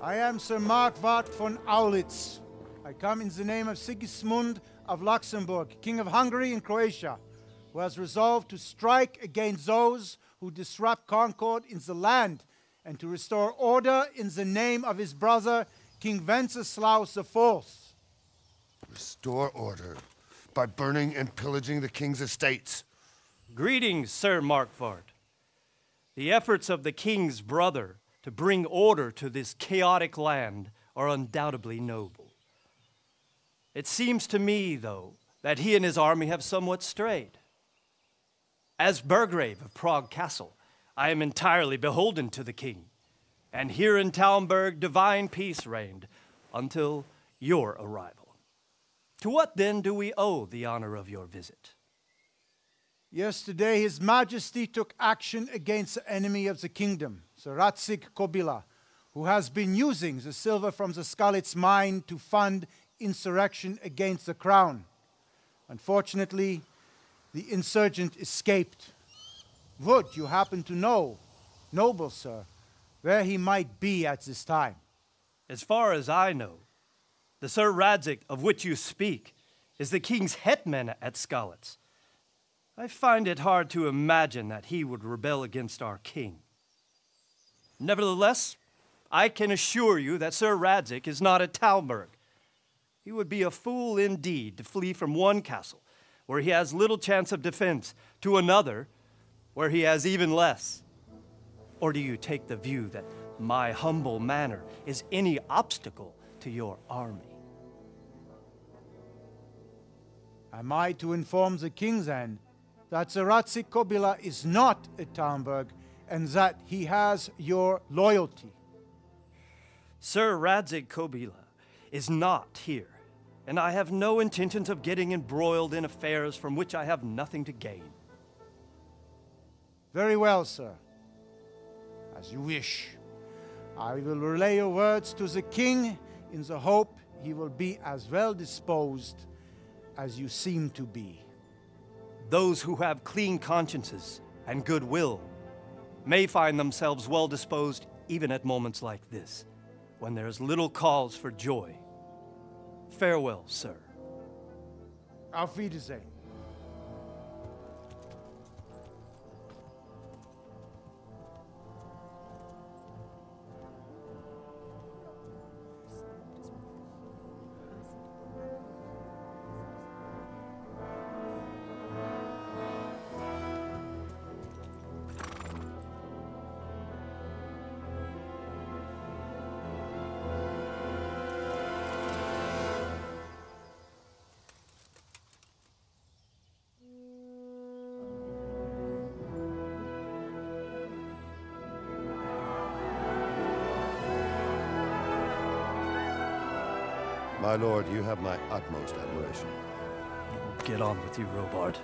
I am Sir Markwart von Aulitz. I come in the name of Sigismund of Luxembourg, King of Hungary and Croatia, who has resolved to strike against those who disrupt concord in the land and to restore order in the name of his brother, King Wenceslaus IV. Restore order by burning and pillaging the king's estates. Greetings, Sir Markwart. The efforts of the king's brother to bring order to this chaotic land are undoubtedly noble. It seems to me, though, that he and his army have somewhat strayed. As Burgrave of Prague Castle, I am entirely beholden to the king, and here in Talmberg divine peace reigned until your arrival. To what then do we owe the honor of your visit? Yesterday, His Majesty took action against the enemy of the kingdom, Sir Radzig Kobyla, who has been using the silver from the Skalitz mine to fund insurrection against the crown. Unfortunately, the insurgent escaped. Would you happen to know, noble sir, where he might be at this time? As far as I know, the Sir Radzig of which you speak is the king's hetman at Skalitz. I find it hard to imagine that he would rebel against our king. Nevertheless, I can assure you that Sir Radzig is not at Talmberg. He would be a fool indeed to flee from one castle where he has little chance of defense to another where he has even less. Or do you take the view that my humble manner is any obstacle to your army? Am I to inform the king then that Sir Radzig Kobyla is not at Talmberg and that he has your loyalty? Sir Radzig Kobyla is not here, and I have no intentions of getting embroiled in affairs from which I have nothing to gain. Very well, sir. As you wish. I will relay your words to the king in the hope he will be as well disposed as you seem to be. Those who have clean consciences and goodwill may find themselves well disposed even at moments like this, when there is little cause for joy. Farewell, sir. Auf Wiedersehen. My lord, you have my utmost admiration. Get on with you, Robard.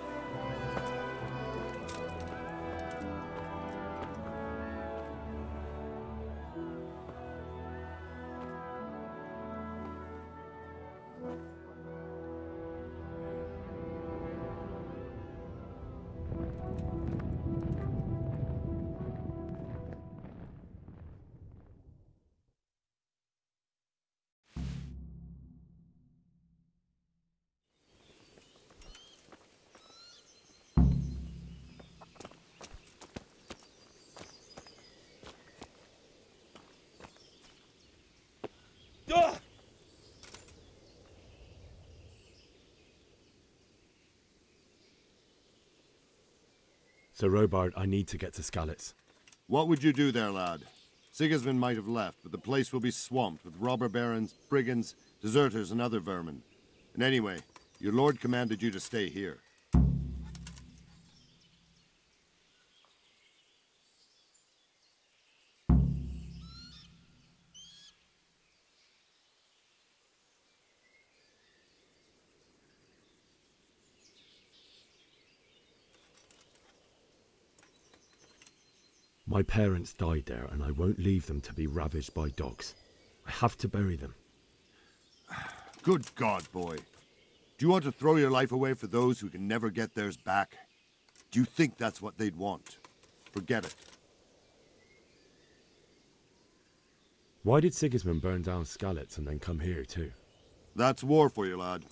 Sir Robard, I need to get to Skalitz. What would you do there, lad? Sigismund might have left, but the place will be swamped with robber barons, brigands, deserters, and other vermin. And anyway, your lord commanded you to stay here. My parents died there, and I won't leave them to be ravaged by dogs. I have to bury them. Good God, boy. Do you want to throw your life away for those who can never get theirs back? Do you think that's what they'd want? Forget it. Why did Sigismund burn down Skalitz and then come here too? That's war for you, lad.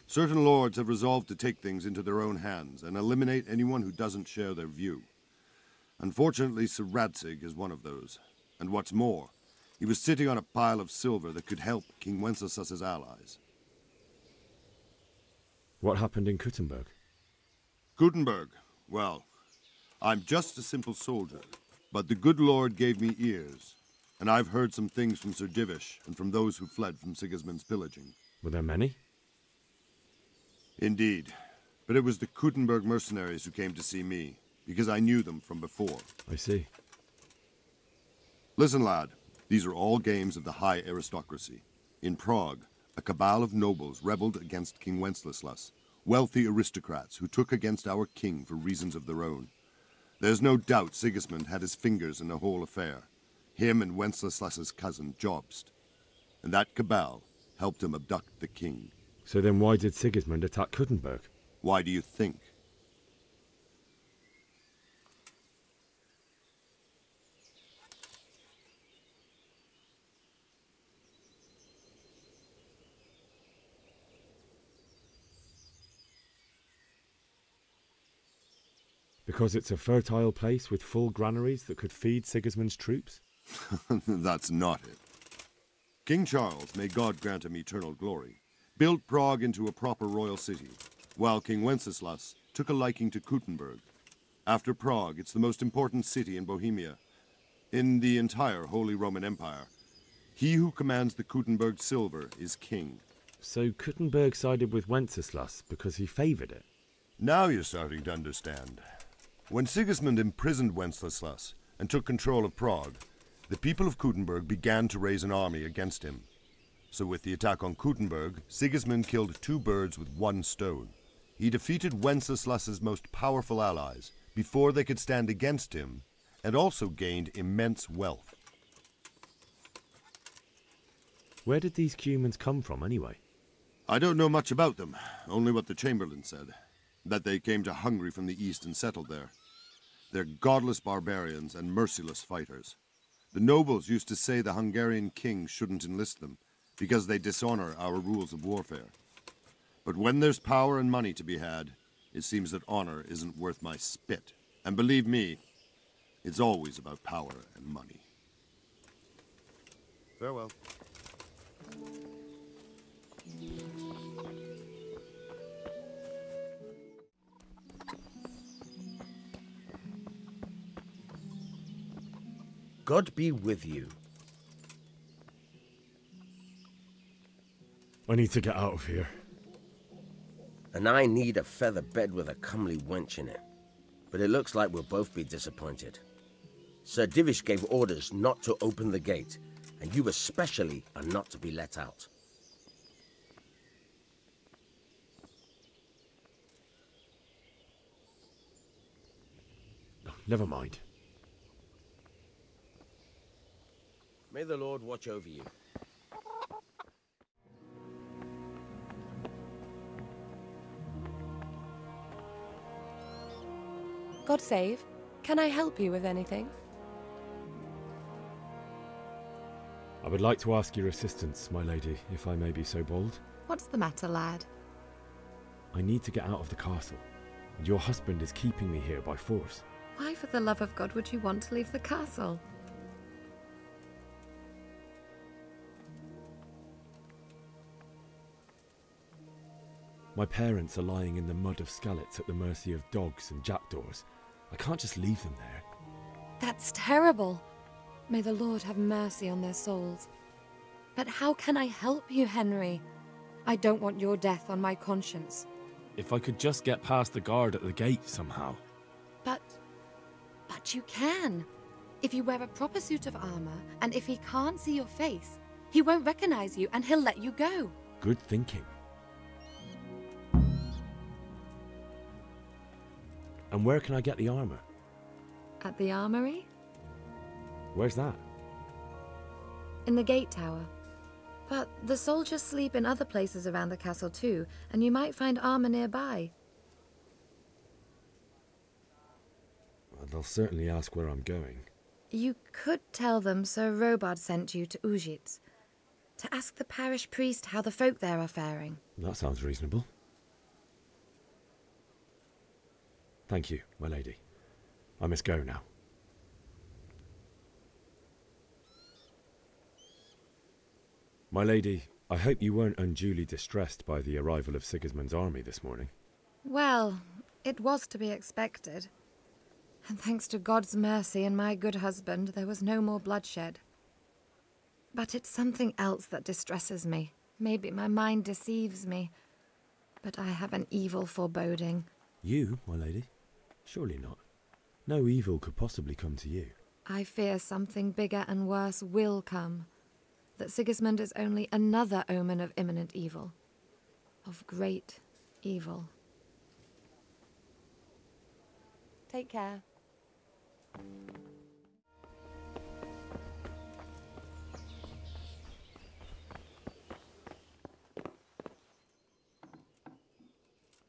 Certain lords have resolved to take things into their own hands and eliminate anyone who doesn't share their view. Unfortunately, Sir Radzig is one of those. And what's more, he was sitting on a pile of silver that could help King Wenceslas's allies. What happened in Kuttenberg? Kuttenberg? Well, I'm just a simple soldier, but the good Lord gave me ears, and I've heard some things from Sir Divish and from those who fled from Sigismund's pillaging. Were there many? Indeed, but it was the Kuttenberg mercenaries who came to see me, because I knew them from before. I see. Listen, lad, these are all games of the high aristocracy. In Prague, a cabal of nobles rebelled against King Wenceslas, wealthy aristocrats who took against our king for reasons of their own. There's no doubt Sigismund had his fingers in the whole affair, him and Wenceslas's cousin Jobst. And that cabal helped him abduct the king. So then why did Sigismund attack Kuttenberg? Why do you think? Because it's a fertile place with full granaries that could feed Sigismund's troops? That's not it. King Charles, may God grant him eternal glory, built Prague into a proper royal city, while King Wenceslas took a liking to Kuttenberg. After Prague, it's the most important city in Bohemia, in the entire Holy Roman Empire. He who commands the Kuttenberg silver is king. So Kuttenberg sided with Wenceslas because he favoured it? Now you're starting to understand. When Sigismund imprisoned Wenceslas and took control of Prague, the people of Kuttenberg began to raise an army against him. So with the attack on Kuttenberg, Sigismund killed two birds with one stone. He defeated Wenceslas's most powerful allies before they could stand against him, and also gained immense wealth. Where did these Cumans come from anyway? I don't know much about them, only what the Chamberlain said, that they came to Hungary from the east and settled there. They're godless barbarians and merciless fighters. The nobles used to say the Hungarian king shouldn't enlist them, because they dishonor our rules of warfare. But when there's power and money to be had, it seems that honor isn't worth my spit. And believe me, it's always about power and money. Farewell. God be with you. I need to get out of here. And I need a feather bed with a comely wench in it. But it looks like we'll both be disappointed. Sir Divish gave orders not to open the gate, and you especially are not to be let out. Never mind. May the Lord watch over you. God save. Can I help you with anything? I would like to ask your assistance, my lady, if I may be so bold. What's the matter, lad? I need to get out of the castle, and your husband is keeping me here by force. Why, for the love of God, would you want to leave the castle? My parents are lying in the mud of Skalitz at the mercy of dogs and jackdaws. I can't just leave them there. That's terrible. May the Lord have mercy on their souls. But how can I help you, Henry? I don't want your death on my conscience. If I could just get past the guard at the gate somehow. But you can. If you wear a proper suit of armor, and if he can't see your face, he won't recognize you and he'll let you go. Good thinking. And where can I get the armor? At the armory? Where's that? In the gate tower. But the soldiers sleep in other places around the castle too, and you might find armor nearby. Well, they'll certainly ask where I'm going. You could tell them Sir Robard sent you to Ujitz, to ask the parish priest how the folk there are faring. That sounds reasonable. Thank you, my lady. I must go now. My lady, I hope you weren't unduly distressed by the arrival of Sigismund's army this morning. Well, it was to be expected. And thanks to God's mercy and my good husband, there was no more bloodshed. But it's something else that distresses me. Maybe my mind deceives me. But I have an evil foreboding. You, my lady? Surely not. No evil could possibly come to you. I fear something bigger and worse will come. That Sigismund is only another omen of imminent evil. Of great evil. Take care.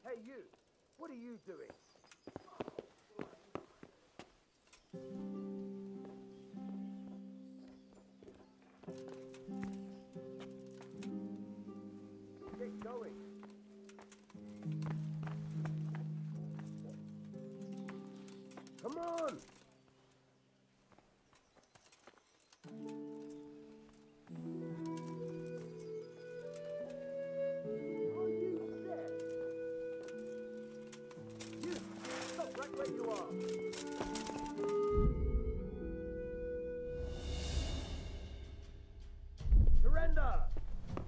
Hey, you! What are you doing? Get going. Come on! Are you dead? You! Stop right where you are! Surrender!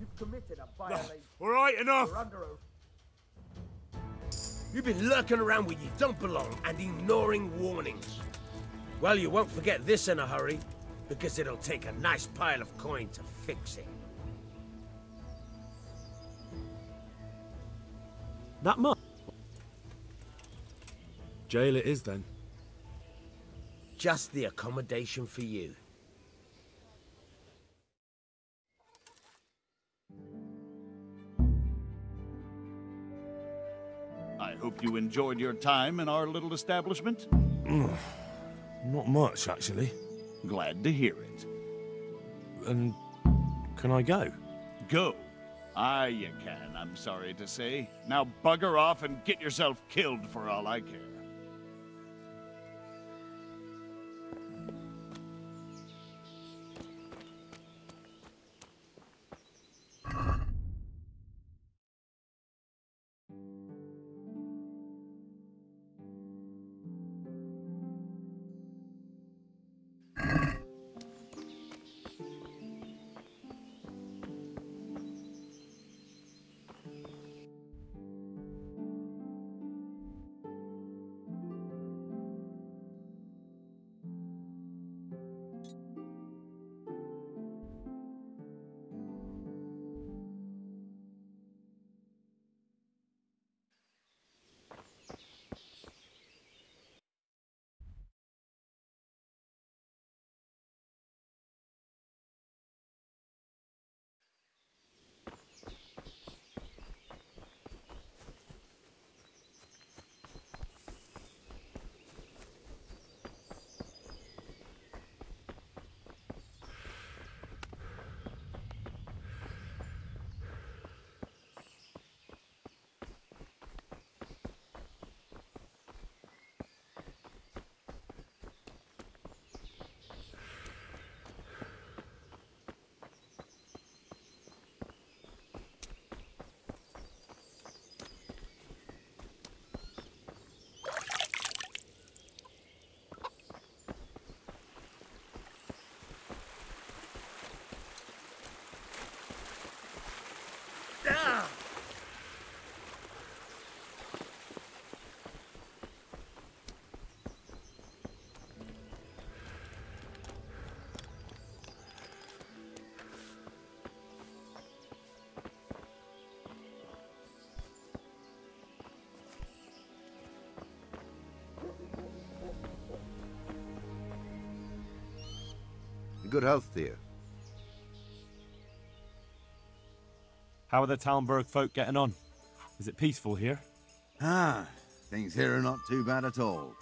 You've committed a violation. All right, enough! You're under oath. You've been lurking around where you don't belong and ignoring warnings. Well, you won't forget this in a hurry, because it'll take a nice pile of coin to fix it. That much? Jail it is, then. Just the accommodation for you. I hope you enjoyed your time in our little establishment. Not much, actually. Glad to hear it. And can I go? Go? Aye, you can, I'm sorry to say. Now bugger off and get yourself killed for all I care. Good health, dear. How are the Talmberg folk getting on? Is it peaceful here? Ah, things here are not too bad at all.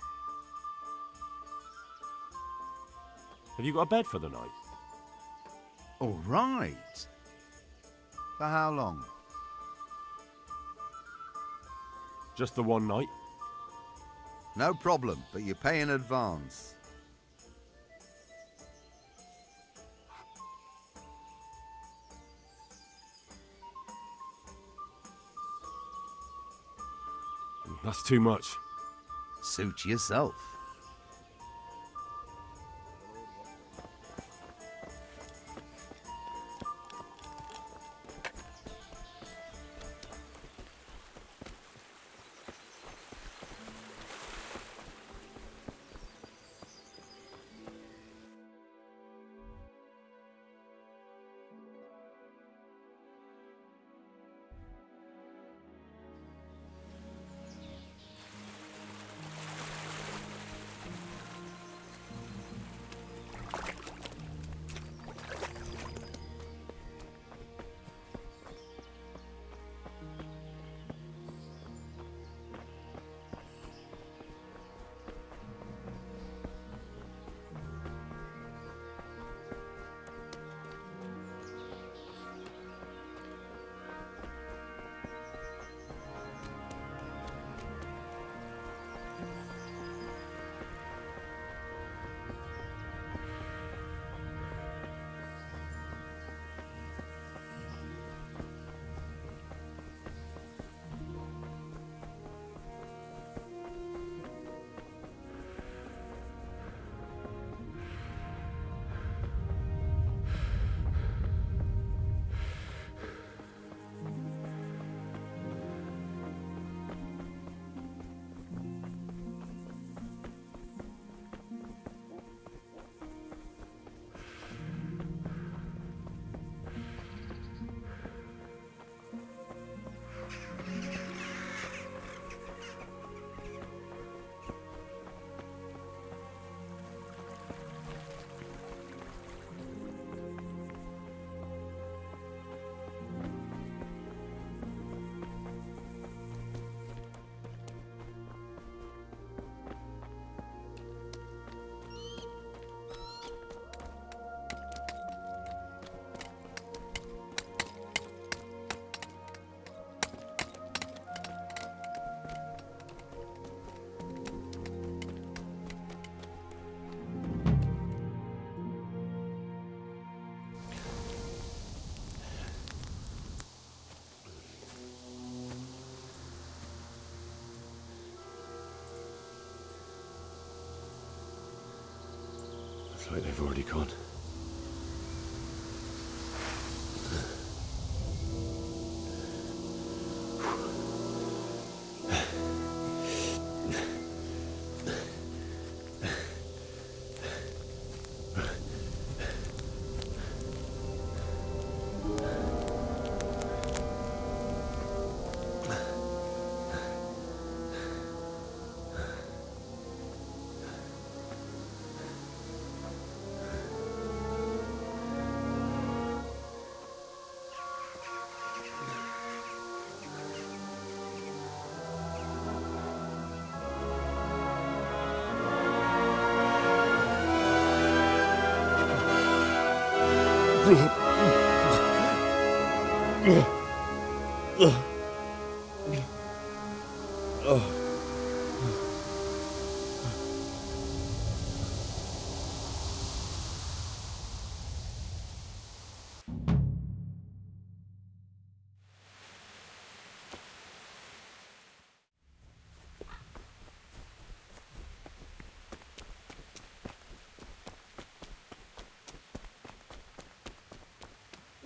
Have you got a bed for the night? All right. For how long? Just the one night? No problem, but you pay in advance. That's too much. Suit yourself. Looks like they've already gone.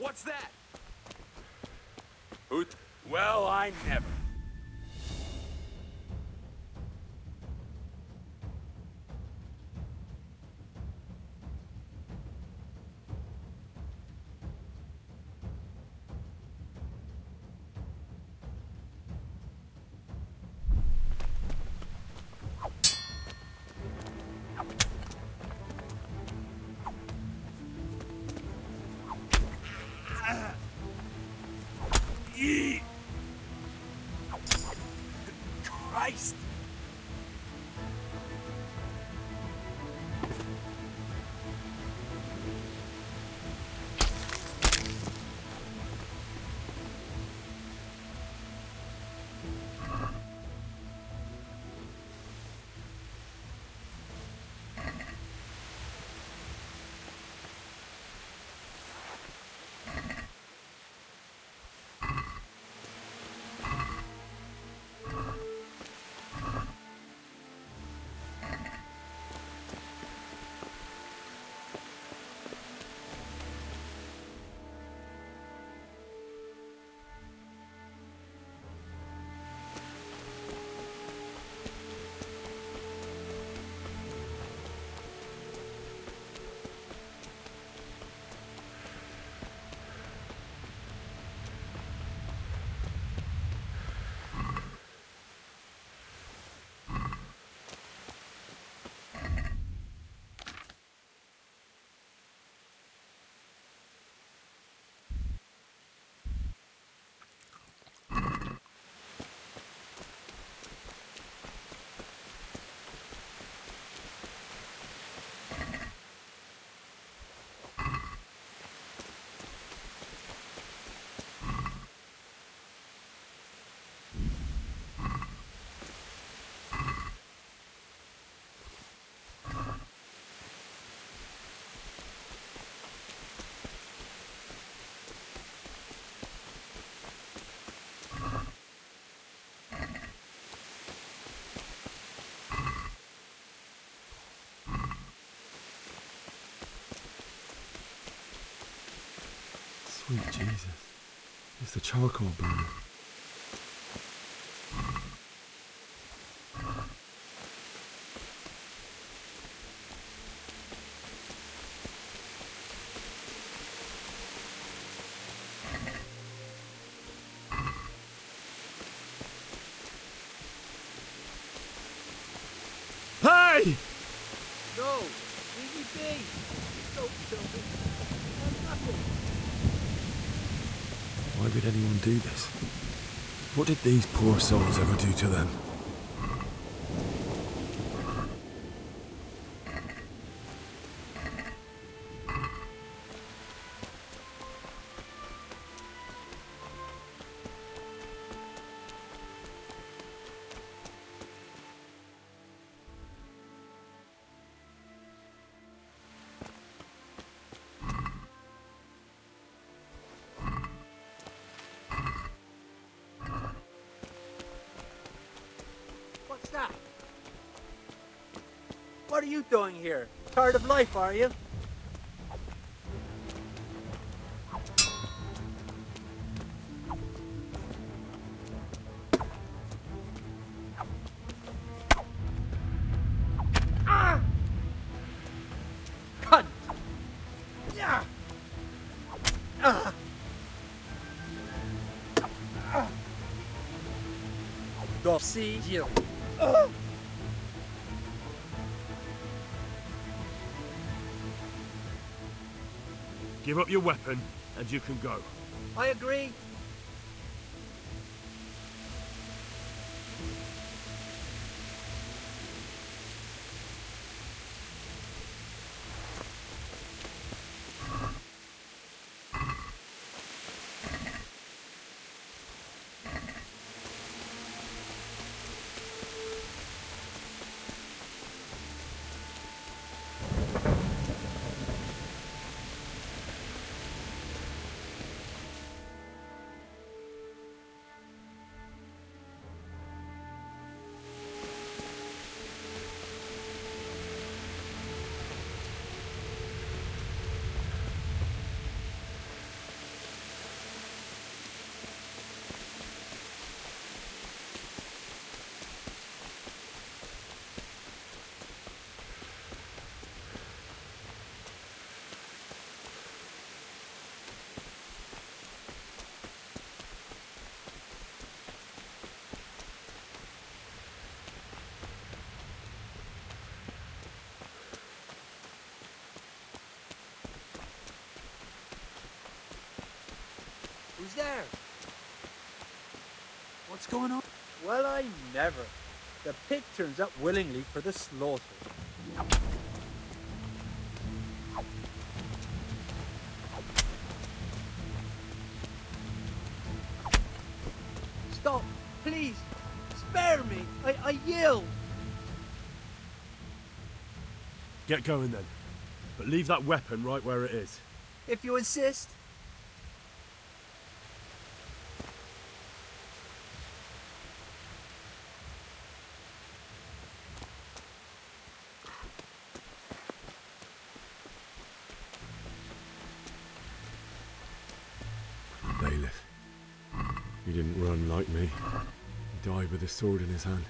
What's that? Well, I never. Christ! Sweet Jesus. It's the charcoal burner. Hey! No! Leave me be! Don't kill me! I'm nothing! Why would anyone do this? What did these poor souls ever do to them? What's that? What are you doing here? Tired of life, are you? Ah! Cunt! Yeah! Ah! Don't see you. Give up your weapon, and you can go. I agree. Who's there? What's going on? Well, I never. The pig turns up willingly for the slaughter. Stop! Please! Spare me! I yield! Get going then. But leave that weapon right where it is. If you insist. Bailiff. He didn't run like me. He died with a sword in his hand.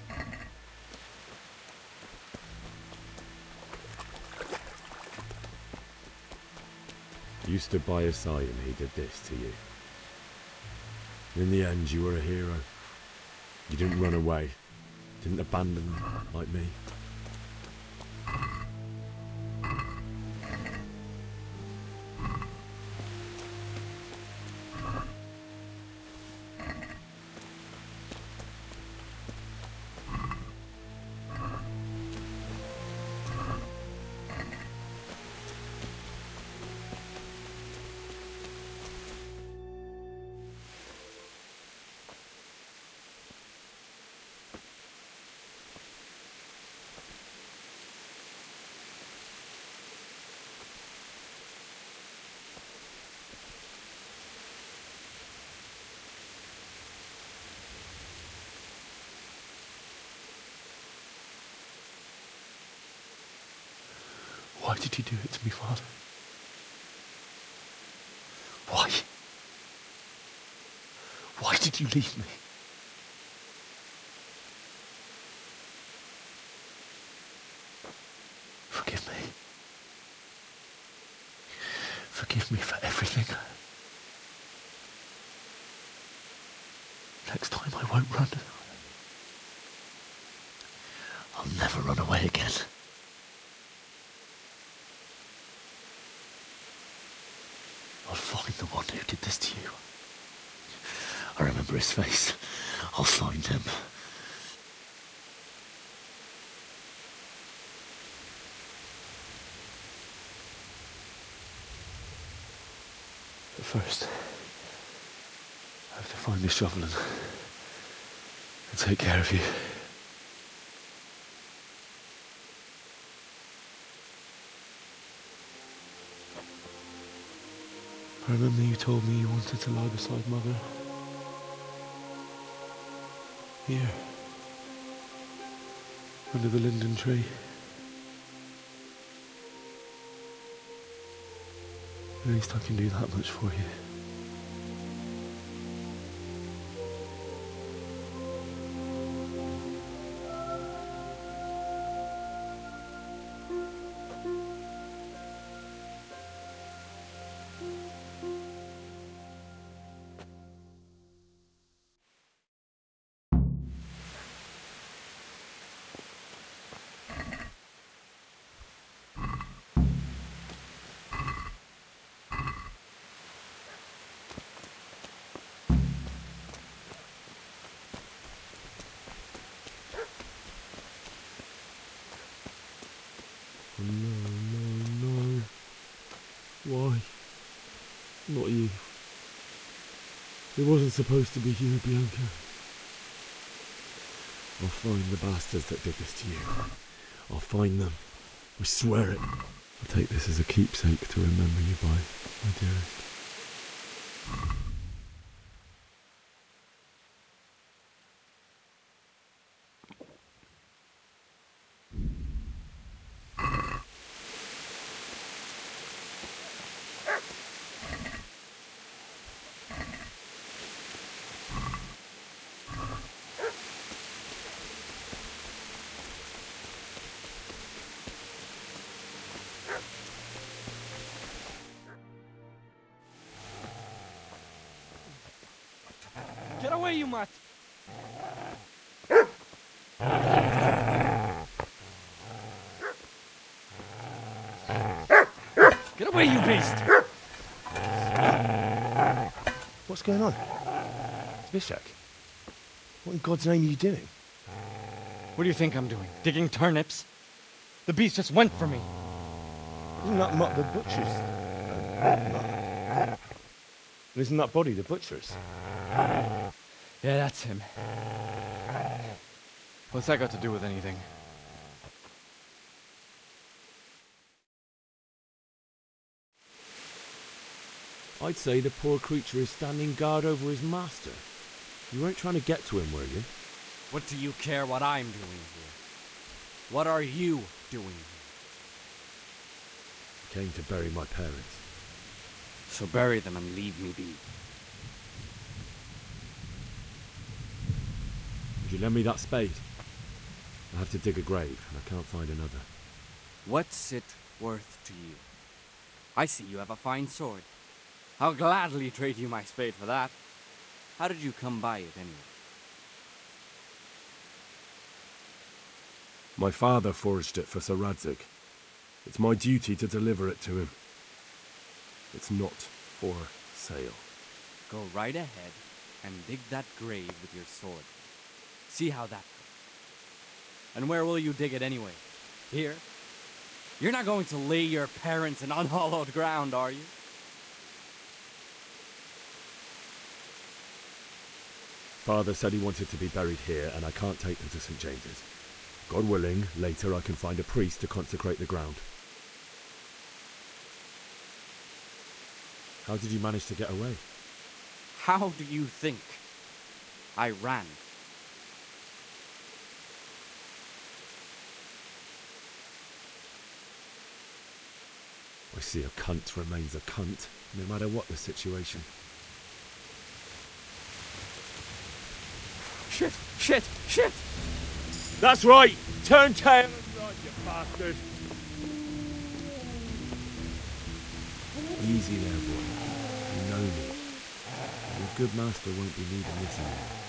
You stood by his side and he did this to you. In the end, you were a hero. You didn't run away. Didn't abandon them like me. Why did you do it to me, Father? Why? Why did you leave me? Forgive me. Forgive me for everything. Next time I won't run. I'll never run away again. I'll find the one who did this to you. I remember his face. I'll find him. But first, I have to find the shovel and take care of you. I remember you told me you wanted to lie beside Mother. Here. Under the linden tree. At least I can do that much for you. No. Why? Not you. It wasn't supposed to be you, Bianca. I'll find the bastards that did this to you. I'll find them. I swear it. I'll take this as a keepsake to remember you by, my dearest. Get away, you mutt! Get away, you beast! What's going on? It's Vishak. What in God's name are you doing? What do you think I'm doing? Digging turnips? The beast just went for me. Isn't that not the butcher's? Isn't that body the butcher's? Yeah, that's him. What's that got to do with anything? I'd say the poor creature is standing guard over his master. You weren't trying to get to him, were you? What do you care what I'm doing here? What are you doing here? I came to bury my parents. So bury them and leave me be. Would you lend me that spade? I have to dig a grave, and I can't find another. What's it worth to you? I see you have a fine sword. I'll gladly trade you my spade for that. How did you come by it, anyway? My father forged it for Sir Radzig. It's my duty to deliver it to him. It's not for sale. Go right ahead and dig that grave with your sword. See how that goes. And where will you dig it anyway? Here? You're not going to lay your parents in unhallowed ground, are you? Father said he wanted to be buried here, and I can't take them to St. James's. God willing, later I can find a priest to consecrate the ground. How did you manage to get away? How do you think? I ran. I see a cunt remains a cunt, no matter what the situation. Shit! Shit! Shit! That's right! Turn tail and run, you bastard! Easy there, boy. You know me. Your good master won't be needing this anymore.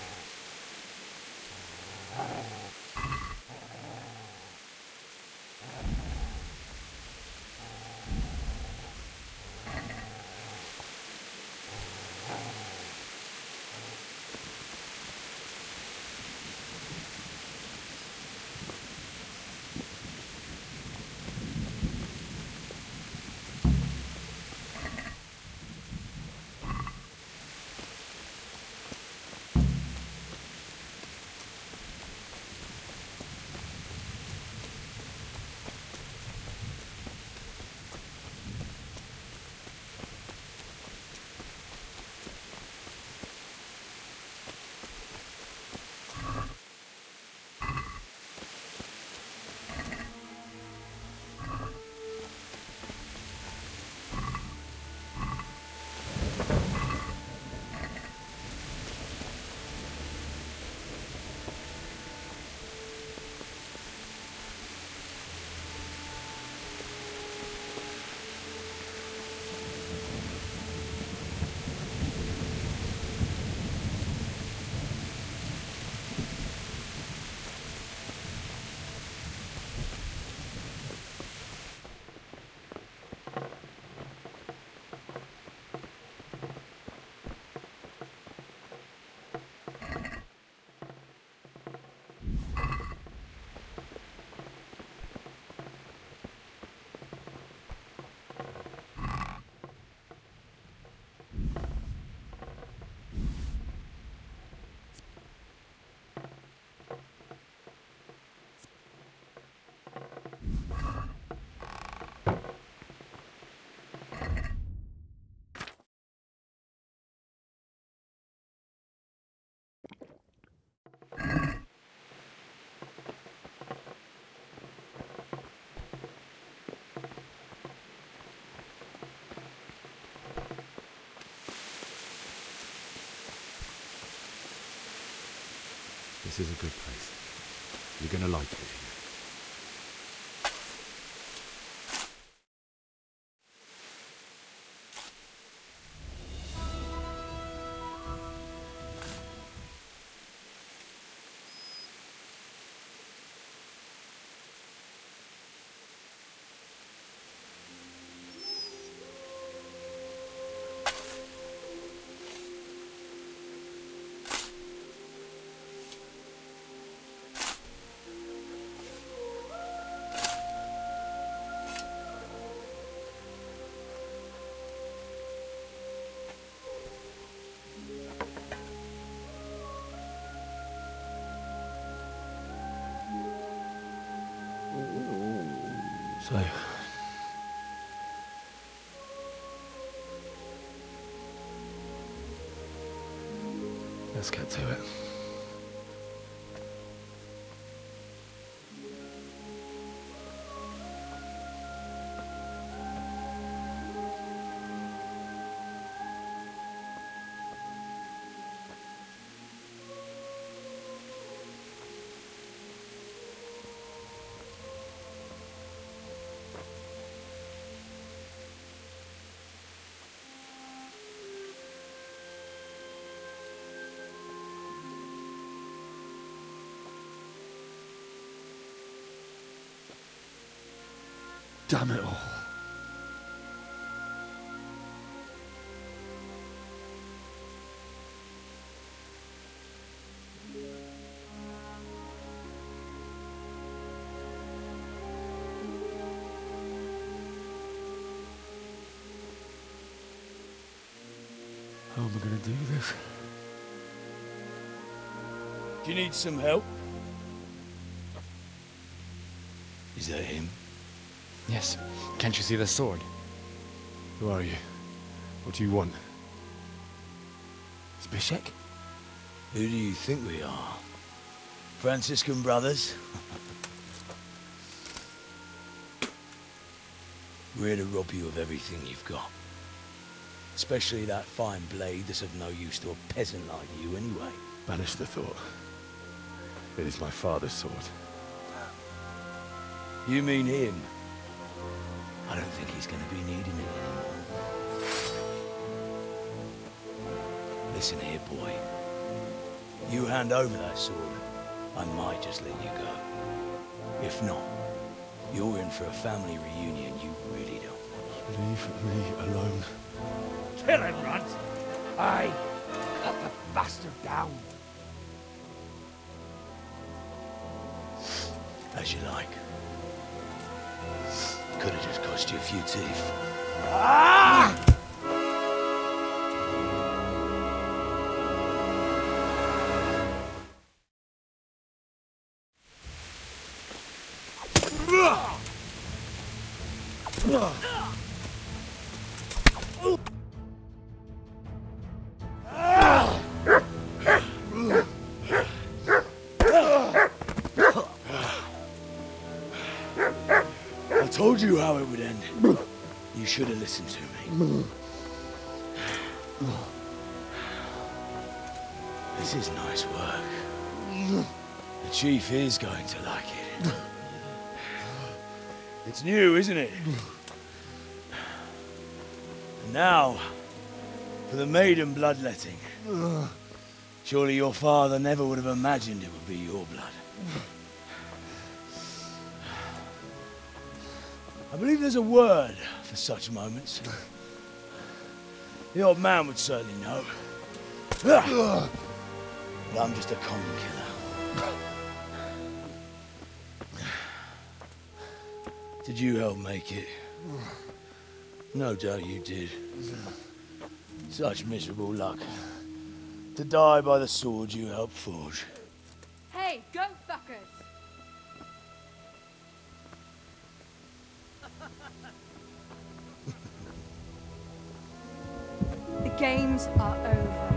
This is a good place. You're gonna like it. So, let's get to it. Damn it all. How am I going to do this? Do you need some help? Is that him? Yes. Can't you see the sword? Who are you? What do you want? Zbyszek? Who do you think we are? Franciscan brothers? We're here to rob you of everything you've got. Especially that fine blade that's of no use to a peasant like you anyway. Banish the thought. It is my father's sword. You mean him? I don't think he's going to be needing it anymore. Listen here, boy. You hand over that sword, I might just let you go. If not, you're in for a family reunion you really don't want. Leave me alone. Kill him, Runt! Aye, cut the bastard down. As you like. Could have just cost you a few teeth. Ah! I told you how it would end. You should have listened to me. This is nice work. The chief is going to like it. It's new, isn't it? And now, for the maiden bloodletting. Surely your father never would have imagined it would be your blood. I believe there's a word for such moments. The old man would certainly know. But I'm just a common killer. Did you help make it? No doubt you did. Such miserable luck. To die by the sword you helped forge. Hey, go fuckers! The games are over.